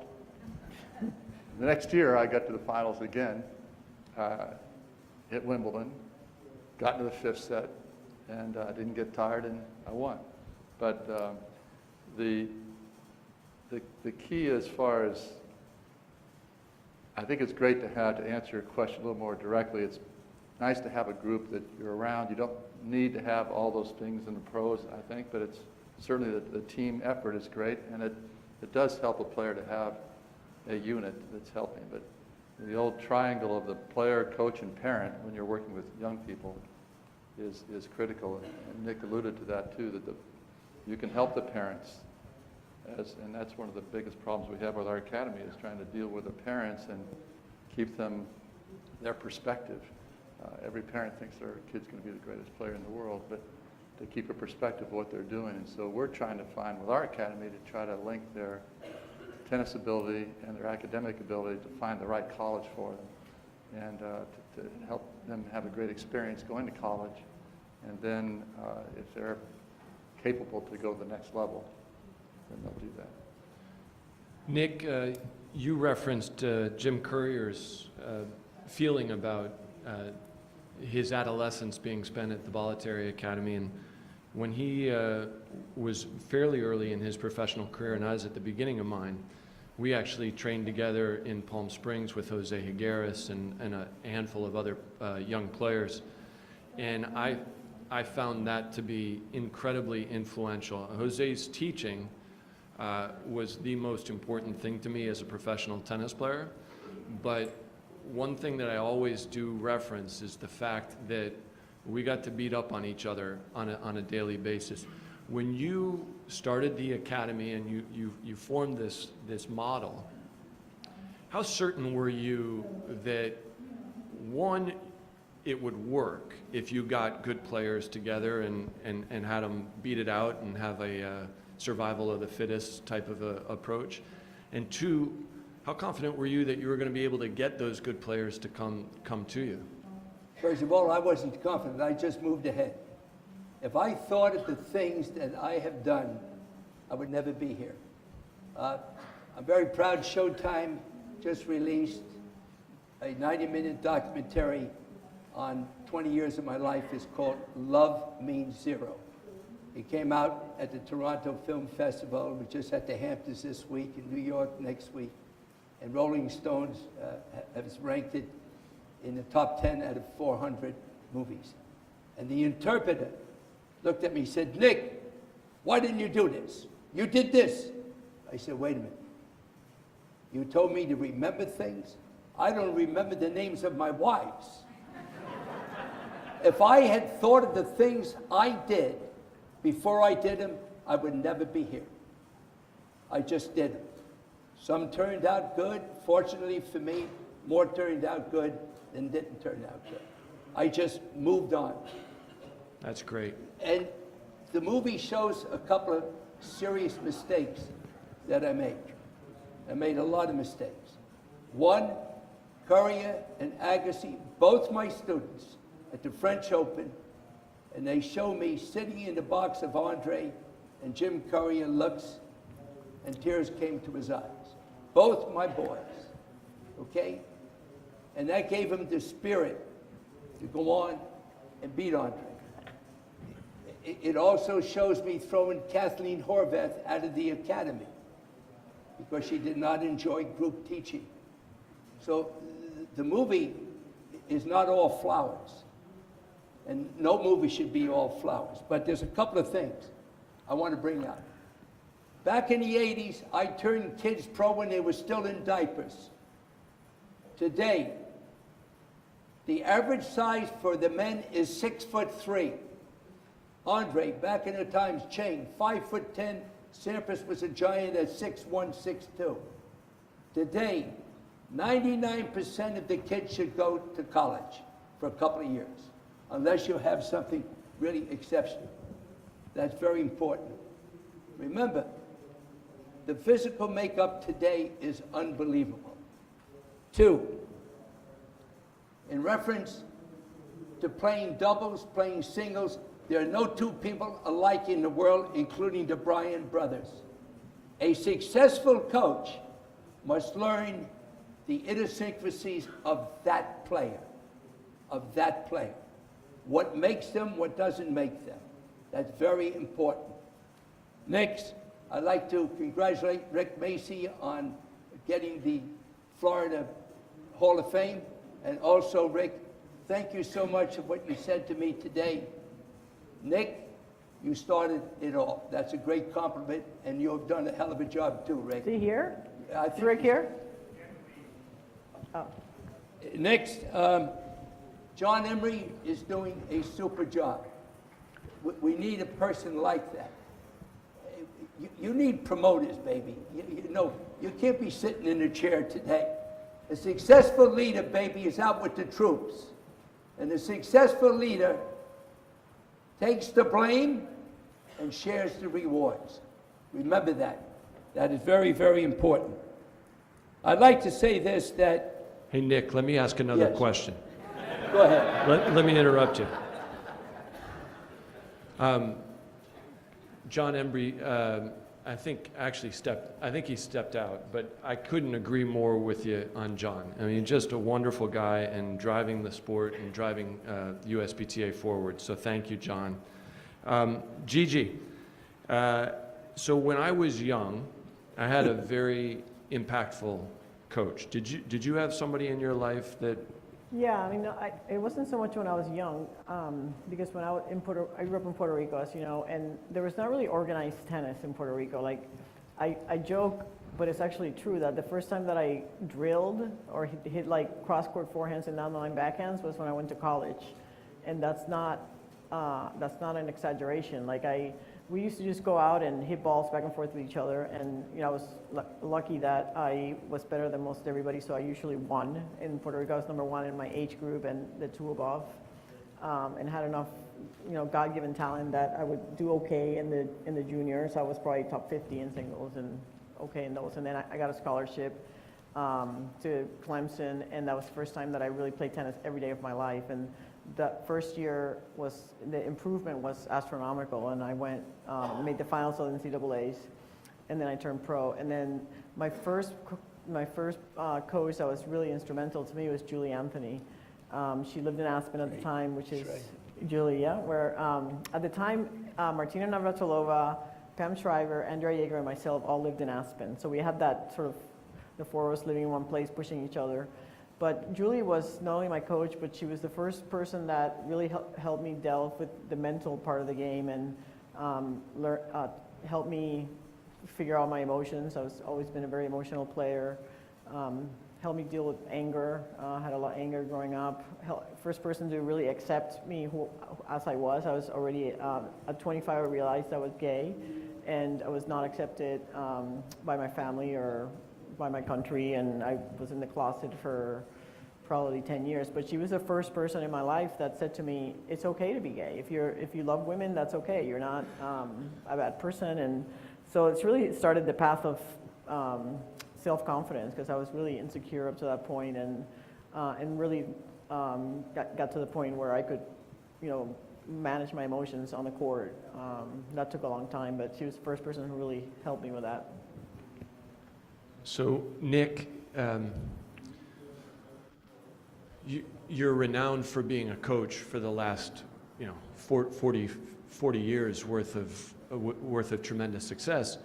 [SPEAKER 10] The next year, I got to the finals again at Wimbledon, got into the 5th set, and I didn't get tired, and I won. But the key as far as, I think it's great to answer your question a little more directly. It's nice to have a group that you're around. You don't need to have all those things in the pros, I think, but it's certainly the team effort is great, and it does help a player to have a unit that's helping. But the old triangle of the player, coach, and parent when you're working with young people is critical. And Nick alluded to that too, that you can help the parents, and that's one of the biggest problems we have with our academy, is trying to deal with the parents and keep them their perspective. Every parent thinks their kid's going to be the greatest player in the world, but to keep a perspective of what they're doing. And so we're trying to find with our academy to try to link their tennis ability and their academic ability to find the right college for them, and to help them have a great experience going to college, and then if they're capable to go to the next level, then they'll do that.
[SPEAKER 13] Nick, you referenced Jim Courier's feeling about his adolescence being spent at the Bollettieri Academy, and when he was fairly early in his professional career, and I was at the beginning of mine, we actually trained together in Palm Springs with Jose Higueras and a handful of other young players. And I found that to be incredibly influential. Jose's teaching was the most important thing to me as a professional tennis player. But one thing that I always do reference is the fact that we got to beat up on each other on a daily basis. When you started the academy and you formed this model, how certain were you that, one, it would work if you got good players together and had them beat it out and have a survival of the fittest type of a approach? And two, how confident were you that you were going to be able to get those good players to come to you?
[SPEAKER 12] First of all, I wasn't confident. I just moved ahead. If I thought of the things that I have done, I would never be here. I'm very proud Showtime just released a 90-minute documentary on 20 years of my life. It's called Love Means Zero. It came out at the Toronto Film Festival. We just at the Hamptons this week, in New York next week. And Rolling Stones has ranked it in the top 10 out of 400 movies. And the interpreter looked at me and said, "Nick, why didn't you do this? You did this." I said, "Wait a minute. You told me to remember things? I don't remember the names of my wives." If I had thought of the things I did before I did them, I would never be here. I just did them. Some turned out good. Fortunately for me, more turned out good than didn't turn out good. I just moved on.
[SPEAKER 13] That's great.
[SPEAKER 12] And the movie shows a couple of serious mistakes that I made. I made a lot of mistakes. One, Courier and Agassi, both my students at the French Open, and they show me sitting in the box of Andre, and Jim Courier looks, and tears came to his eyes. Both my boys, okay? And that gave him the spirit to go on and beat Andre. It also shows me throwing Kathleen Horvath out of the academy because she did not enjoy group teaching. So the movie is not all flowers. And no movie should be all flowers. But there's a couple of things. I want to bring out. Back in the 80s, I turned kids pro when they were still in diapers. Today, the average size for the men is 6'3". Andre, back in the times, changed, 5'10". Sampras was a giant at 6'1", 6'2". Today, 99% of the kids should go to college for a couple of years, unless you have something really exceptional. That's very important. Remember, the physical makeup today is unbelievable. 2, in reference to playing doubles, playing singles, there are no two people alike in the world, including the Bryan brothers. A successful coach must learn the idiosyncrasies of that player, What makes them, what doesn't make them. That's very important. Next, I'd like to congratulate Rick Macy on getting the Florida Hall of Fame. And also, Rick, thank you so much for what you said to me today. Nick, you started it all. That's a great compliment, and you've done a hell of a job too, Rick.
[SPEAKER 6] Is he here?
[SPEAKER 12] I
[SPEAKER 6] Is
[SPEAKER 12] think
[SPEAKER 6] Rick here? Oh.
[SPEAKER 12] Next, John Emery is doing a super job. We need a person like that. You need promoters, baby. You know, you can't be sitting in a chair today. A successful leader, baby, is out with the troops. And a successful leader takes the blame and shares the rewards. Remember that. That is very, very important. I'd like to say this, that...
[SPEAKER 13] Hey, Nick, let me ask another
[SPEAKER 12] Yes.
[SPEAKER 13] question.
[SPEAKER 12] Go ahead.
[SPEAKER 13] Let me interrupt you. John Embry, I think he stepped out, but I couldn't agree more with you on John. I mean, just a wonderful guy and driving the sport and driving USPTA forward. So thank you, John. Gigi, so when I was young, I had a very impactful coach. Did you have somebody in your life that?
[SPEAKER 6] Yeah, I mean, it wasn't so much when I was young, because when I grew up in Puerto Rico, as you know, and there was not really organized tennis in Puerto Rico. Like, I joke, but it's actually true that the first time that I drilled or hit like cross-court forehands and down-the-line backhands was when I went to college, and that's not an exaggeration. Like, we used to just go out and hit balls back and forth with each other, and you know, I was lucky that I was better than most everybody, so I usually won. In Puerto Rico, I was #1 in my age group and the 2 above, and had enough, you know, God-given talent that I would do okay in the juniors. I was probably top 50 in singles and okay in those, and then I got a scholarship to Clemson, and that was the first time that I really played tennis every day of my life. And that first year the improvement was astronomical, and I went, made the finals of the NCAAs, and then I turned pro. And then my first coach that was really instrumental to me was Julie Anthony. She lived in Aspen at the time, which is Julie, yeah, where at the time, Martina Navratilova, Pam Shriver, Andrea Jaeger, and myself all lived in Aspen. So we had that sort of, the 4 of us living in one place, pushing each other. But Julie was not only my coach, but she was the first person that really helped me delve with the mental part of the game and helped me figure out my emotions. I've always been a very emotional player. Helped me deal with anger. Had a lot of anger growing up. First person to really accept me as I was. I was already at 25. I realized I was gay, and I was not accepted by my family or by my country, and I was in the closet for probably 10 years. But she was the first person in my life that said to me, "It's okay to be gay. If you love women, that's okay. You're not a bad person." And so it's really started the path of self-confidence, because I was really insecure up to that point, and really got to the point where I could, you know, manage my emotions on the court. That took a long time, but she was the first person who really helped me with that.
[SPEAKER 13] So, Nick, you're renowned for being a coach for the last, 40 years worth of tremendous success.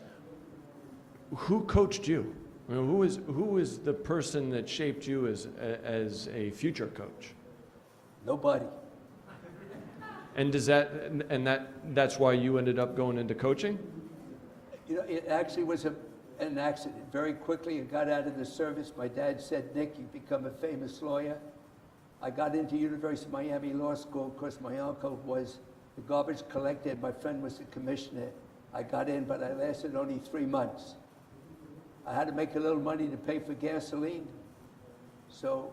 [SPEAKER 13] Who coached you? I mean, who was the person that shaped you as a future coach?
[SPEAKER 12] Nobody.
[SPEAKER 13] And that's why you ended up going into coaching?
[SPEAKER 12] You know, it actually was an accident. Very quickly, I got out of the service. My dad said, Nick, you've become a famous lawyer. I got into University of Miami Law School because my uncle was the garbage collector. My friend was the commissioner. I got in, but I lasted only 3 months. I had to make a little money to pay for gasoline. So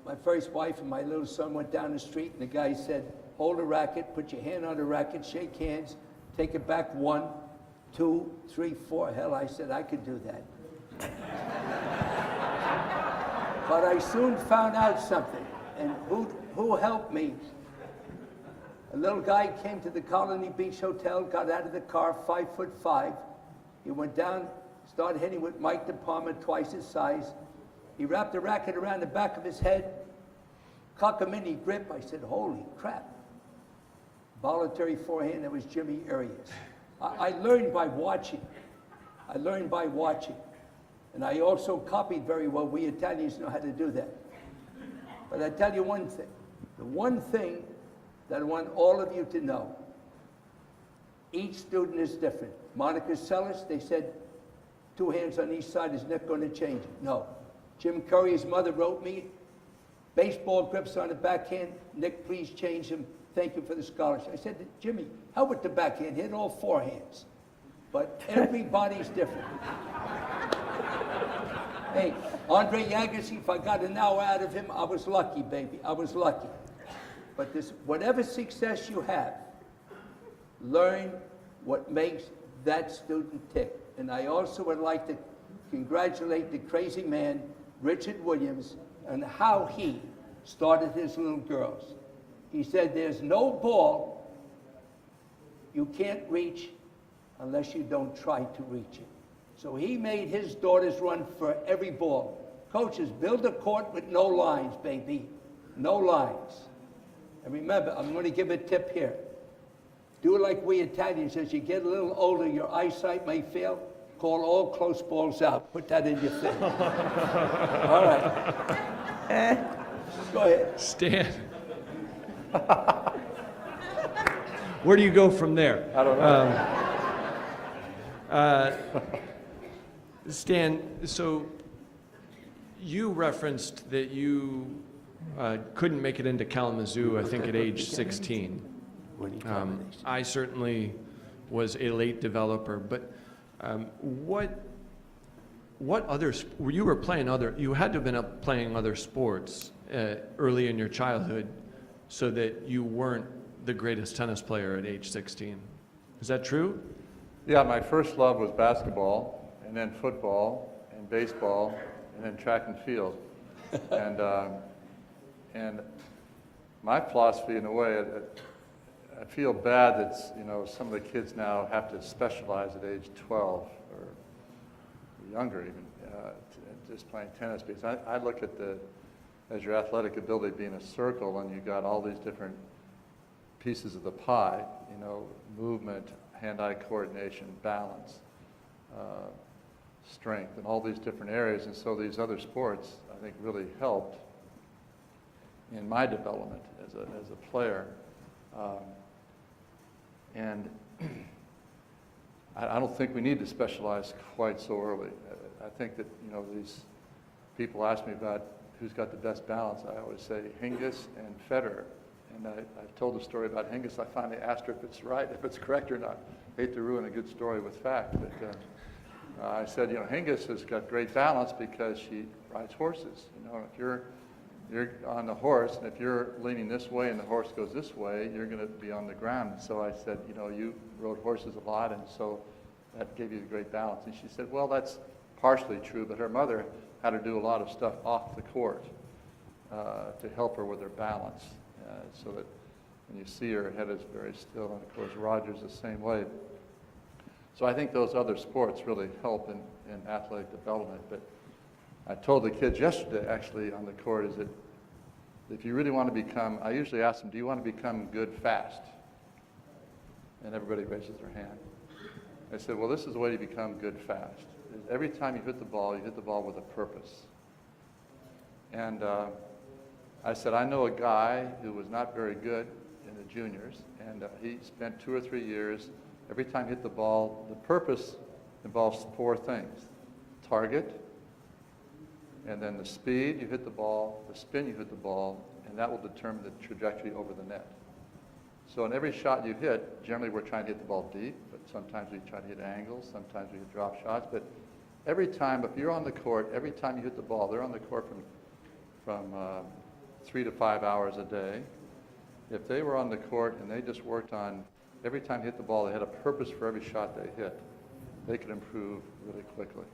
[SPEAKER 12] my first wife and my little son went down the street, and the guy said, hold a racket, put your hand on the racket, shake hands, take it back 1, 2, 3, 4. Hell, I said I could do that. But I soon found out something, and who helped me? A little guy came to the Colony Beach Hotel, got out of the car, 5'5". He went down, started hitting with Mike DePalma, twice his size. He wrapped a racket around the back of his head, cock a mini grip. I said, holy crap. Bollettieri forehand, that was Jimmy Arias. I learned by watching. I learned by watching. And I also copied very well. We Italians know how to do that. But I tell you one thing. The one thing that I want all of you to know, each student is different. Monica Seles, they said, 2 hands on each side, is Nick going to change it? No. Jim Curry's mother wrote me, baseball grips on the backhand, Nick, please change them. Thank you for the scholarship. I said to Jimmy, hell with the backhand, hit all 4 hands. But everybody's different. Hey, Andre Agassi, if I got an hour out of him, I was lucky, baby. I was lucky. But this, whatever success you have, learn what makes that student tick. And I also would like to congratulate the crazy man, Richard Williams, on how he started his little girls. He said, there's no ball you can't reach unless you don't try to reach it. So he made his daughters run for every ball. Coaches, build a court with no lines, baby. No lines. And remember, I'm going to give a tip here. Do it like we Italians. As you get a little older, your eyesight may fail. Call all close balls out. Put that in your thing. All right. Go ahead.
[SPEAKER 13] Stan. Where do you go from there?
[SPEAKER 10] I don't know.
[SPEAKER 13] Stan, so you referenced that you couldn't make it into Kalamazoo, I think, at age 16. I certainly was a late developer, but what other, you were playing other, you had to have been up playing other sports early in your childhood so that you weren't the greatest tennis player at age 16. Is that true?
[SPEAKER 10] Yeah, my first love was basketball, and then football, and baseball, and then track and field. And my philosophy, in a way, I feel bad that, you know, some of the kids now have to specialize at age 12 or younger even, just playing tennis, because I look at as your athletic ability being a circle, and you've got all these different pieces of the pie, you know, movement, hand-eye coordination, balance, strength, and all these different areas. And so these other sports, I think, really helped in my development as a player. And I don't think we need to specialize quite so early. I think that, you know, these people ask me about who's got the best balance. I always say Hingis and Federer. And I've told the story about Hingis. I finally asked her if it's right, if it's correct or not. I hate to ruin a good story with fact, but I said, you know, Hingis has got great balance because she rides horses. You know, if you're on the horse, and if you're leaning this way and the horse goes this way, you're going to be on the ground. And so I said, you know, you rode horses a lot, and so that gave you the great balance. And she said, well, that's partially true, but her mother had to do a lot of stuff off the court to help her with her balance, so that when you see her head is very still. And of course, Roger's the same way. So I think those other sports really help in athletic development. But I told the kids yesterday, actually, on the court, is that if you really want to become, I usually ask them, do you want to become good fast? And everybody raises their hand. I said, well, this is the way to become good fast. Every time you hit the ball with a purpose. And I said, I know a guy who was not very good in the juniors, and he spent 2 or 3 years. Every time he hit the ball, the purpose involves 4 things: target, and then the speed you hit the ball, the spin you hit the ball, and that will determine the trajectory over the net. So in every shot you hit, generally we're trying to hit the ball deep, but sometimes we try to hit angles, sometimes we hit drop shots, but every time, if you're on the court, every time you hit the ball, they're on the court from 3 to 5 hours a day. If they were on the court and they just worked on, every time they hit the ball, they had a purpose for every shot they hit, they could improve really quickly.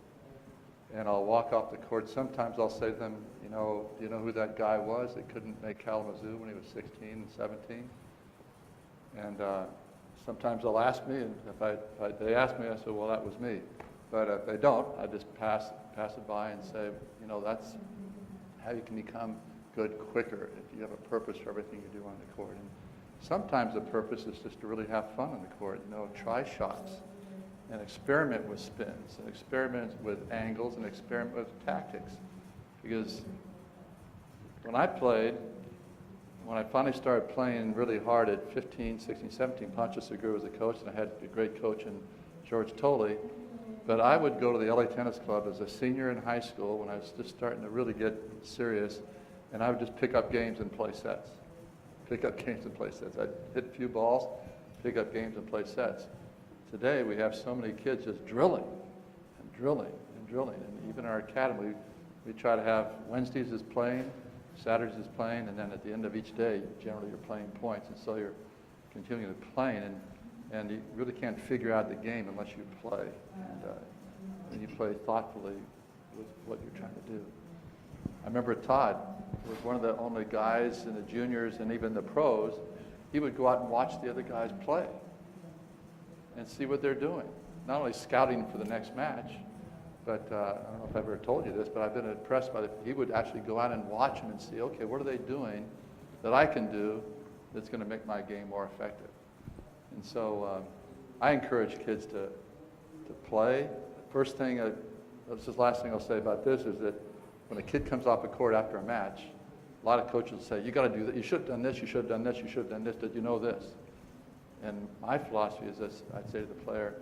[SPEAKER 10] And I'll walk off the court. Sometimes I'll say to them, you know, do you know who that guy was that couldn't make Kalamazoo when he was 16 and 17? And sometimes they'll ask me, and if they ask me, I say, well, that was me. But if they don't, I just pass it by and say, you know, that's how you can become good quicker if you have a purpose for everything you do on the court. And sometimes the purpose is just to really have fun on the court, you know, try shots and experiment with spins and experiment with angles and experiment with tactics. Because when I finally started playing really hard at 15, 16, 17, Pancho Segura was a coach, and I had a great coach in George Tolley. But I would go to the LA Tennis Club as a senior in high school when I was just starting to really get serious, and I would just pick up games and play sets. Pick up games and play sets. I'd hit a few balls, pick up games and play sets. Today we have so many kids just drilling and drilling and drilling. And even our academy, we try to have Wednesdays is playing, Saturdays is playing, and then at the end of each day, generally you're playing points. And so you're continuing to play, and you really can't figure out the game unless you play. And you play thoughtfully with what you're trying to do. I remember Todd was one of the only guys in the juniors and even the pros. He would go out and watch the other guys play and see what they're doing. Not only scouting for the next match, but I don't know if I've ever told you this, but I've been impressed by he would actually go out and watch them and see, okay, what are they doing that I can do that's going to make my game more effective? And so I encourage kids to play. First thing, this is the last thing I'll say about this, is that when a kid comes off a court after a match, a lot of coaches will say, you got to do that. You should have done this, you should have done this, you should have done this. Did you know this? And my philosophy is this: I'd say to the player,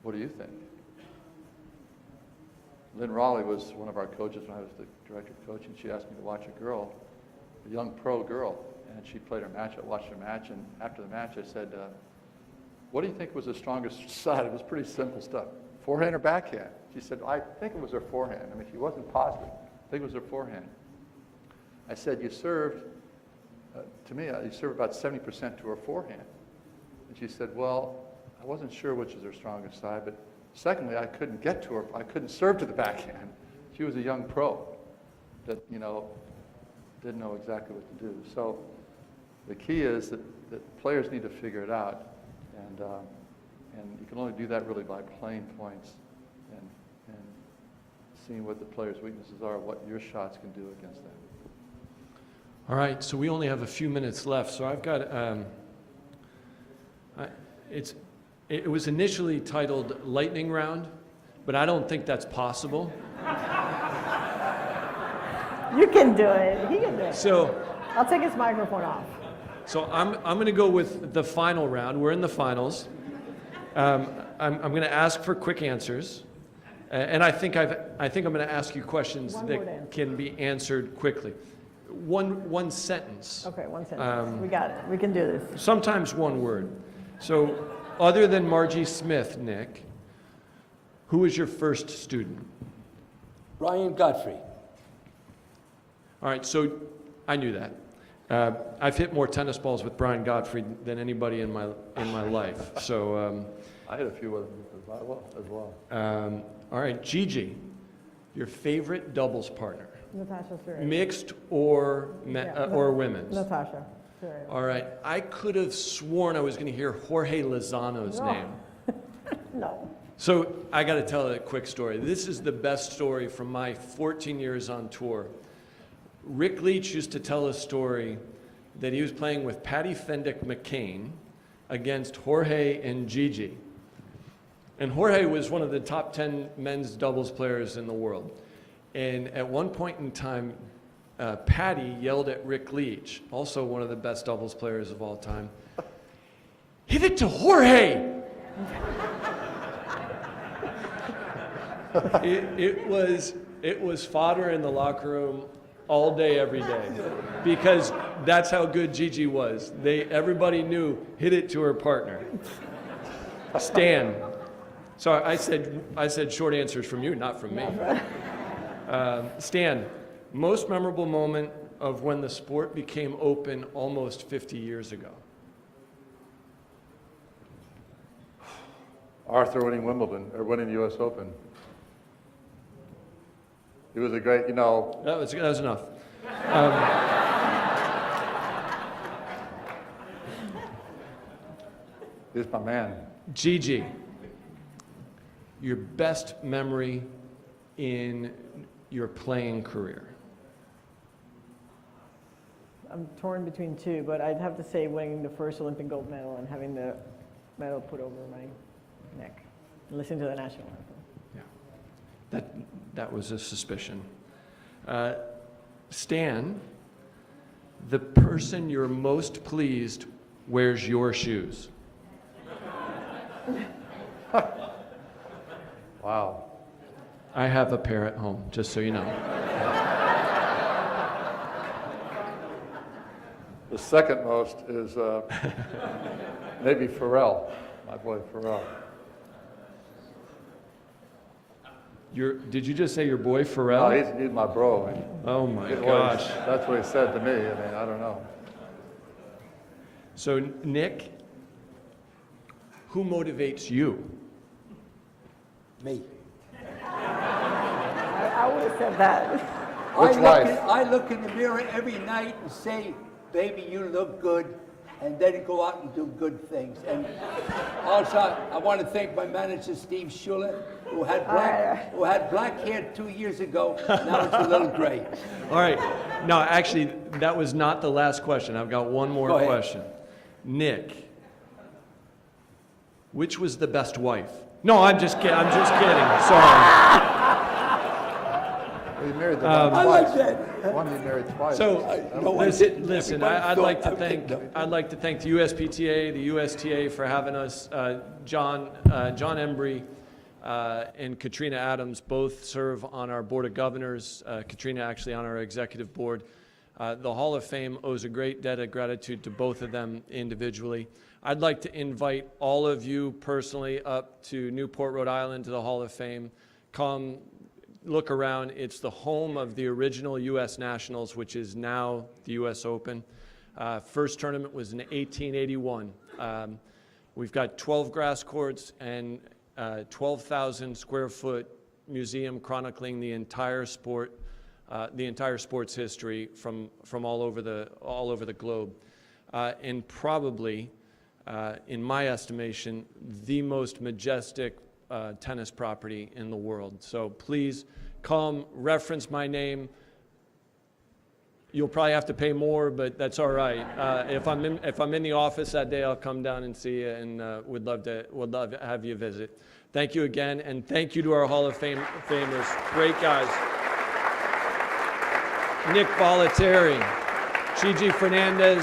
[SPEAKER 10] what do you think? Lynn Raleigh was one of our coaches when I was the director of coaching. She asked me to watch a girl, a young pro girl, and she played her match. I watched her match, and after the match I said, what do you think was the strongest side? It was pretty simple stuff. Forehand or backhand? She said, I think it was her forehand. I mean, she wasn't positive. I think it was her forehand. I said, you served, to me, you served about 70% to her forehand. And she said, well, I wasn't sure which is her strongest side, but secondly, I couldn't get to her. I couldn't serve to the backhand. She was a young pro that, you know, didn't know exactly what to do. So the key is that players need to figure it out. And you can only do that really by playing points and seeing what the players' weaknesses are, what your shots can do against them.
[SPEAKER 13] All right, so we only have a few minutes left. So I've got, it was initially titled Lightning Round, but I don't think that's possible.
[SPEAKER 6] You can do it. He can do it.
[SPEAKER 13] So
[SPEAKER 6] I'll take his microphone off.
[SPEAKER 13] So I'm going to go with the final round. We're in the finals. I'm going to ask for quick answers, and I think I'm going to ask you questions that can be answered quickly. One sentence.
[SPEAKER 6] Okay, one sentence. We got it. We can do this.
[SPEAKER 13] Sometimes one word. So, other than Margie Smith, Nick, who was your first student?
[SPEAKER 14] Brian Godfrey.
[SPEAKER 13] All right. So, I knew that. I've hit more tennis balls with Brian Godfrey than anybody in my life. So
[SPEAKER 10] I hit a few with him as well.
[SPEAKER 13] All right, Gigi, your favorite doubles partner?
[SPEAKER 6] Natasha Serena.
[SPEAKER 13] Mixed or women's?
[SPEAKER 6] Natasha Serena.
[SPEAKER 13] All right, I could have sworn I was going to hear Jorge Lozano's name.
[SPEAKER 6] No.
[SPEAKER 13] So I got to tell a quick story. This is the best story from my 14 years on tour. Rick Leach used to tell a story that he was playing with Patty Fendick McCain against Jorge and Gigi. And Jorge was one of the top 10 men's doubles players in the world. And at one point in time, Patty yelled at Rick Leach, also one of the best doubles players of all time, "Hit it to Jorge!" It was fodder in the locker room all day, every day, because that's how good Gigi was. Everybody knew, hit it to her partner. Stan. So I said short answers from you, not from me. Stan, most memorable moment of when the sport became open almost 50 years ago.
[SPEAKER 10] Arthur winning Wimbledon, or winning the U.S. Open. He was a great,
[SPEAKER 13] That was enough.
[SPEAKER 10] He's my man.
[SPEAKER 13] Gigi, your best memory in your playing career.
[SPEAKER 6] I'm torn between two, but I'd have to say winning the first Olympic gold medal and having the medal put over my neck and listening to the national anthem.
[SPEAKER 13] That was a suspicion. Stan, the person you're most pleased wears your shoes.
[SPEAKER 10] Wow.
[SPEAKER 13] I have a pair at home, just so you know.
[SPEAKER 10] The second most is maybe Pharrell, my boy Pharrell.
[SPEAKER 13] Did you just say your boy Pharrell?
[SPEAKER 10] No, he's my bro.
[SPEAKER 13] Oh my gosh.
[SPEAKER 10] That's what he said to me. I mean, I don't know.
[SPEAKER 13] So Nick, who motivates you?
[SPEAKER 14] Me.
[SPEAKER 6] I would have said that.
[SPEAKER 10] Which wife?
[SPEAKER 14] I look in the mirror every night and say, baby, you look good, and then go out and do good things. And also, I want to thank my manager, Steve Schuller, who had black hair 2 years ago. Now it's a little gray.
[SPEAKER 13] All right. No, actually, that was not the last question. I've got one more question. Nick, which was the best wife? No, I'm just kidding. Sorry.
[SPEAKER 10] Well, you married the one
[SPEAKER 14] I
[SPEAKER 10] twice.
[SPEAKER 14] like that.
[SPEAKER 10] One you married twice.
[SPEAKER 13] So listen. I'd like to thank the USPTA, the USTA for having us. John Embry and Katrina Adams both serve on our board of governors. Katrina actually on our executive board. The Hall of Fame owes a great debt of gratitude to both of them individually. I'd like to invite all of you personally up to Newport, Rhode Island, to the Hall of Fame. Come look around. It's the home of the original U.S. Nationals, which is now the U.S. Open. First tournament was in 1881. We've got 12 grass courts and 12,000 square foot museum chronicling the entire sports history from all over the globe, and probably, in my estimation, the most majestic tennis property in the world. So please come, reference my name. You'll probably have to pay more, but that's all right. If I'm in the office that day, I'll come down and see you, and would love to have you visit. Thank you again, and thank you to our Hall of Famers. Great guys. Nick Bollettieri, Gigi Fernandez.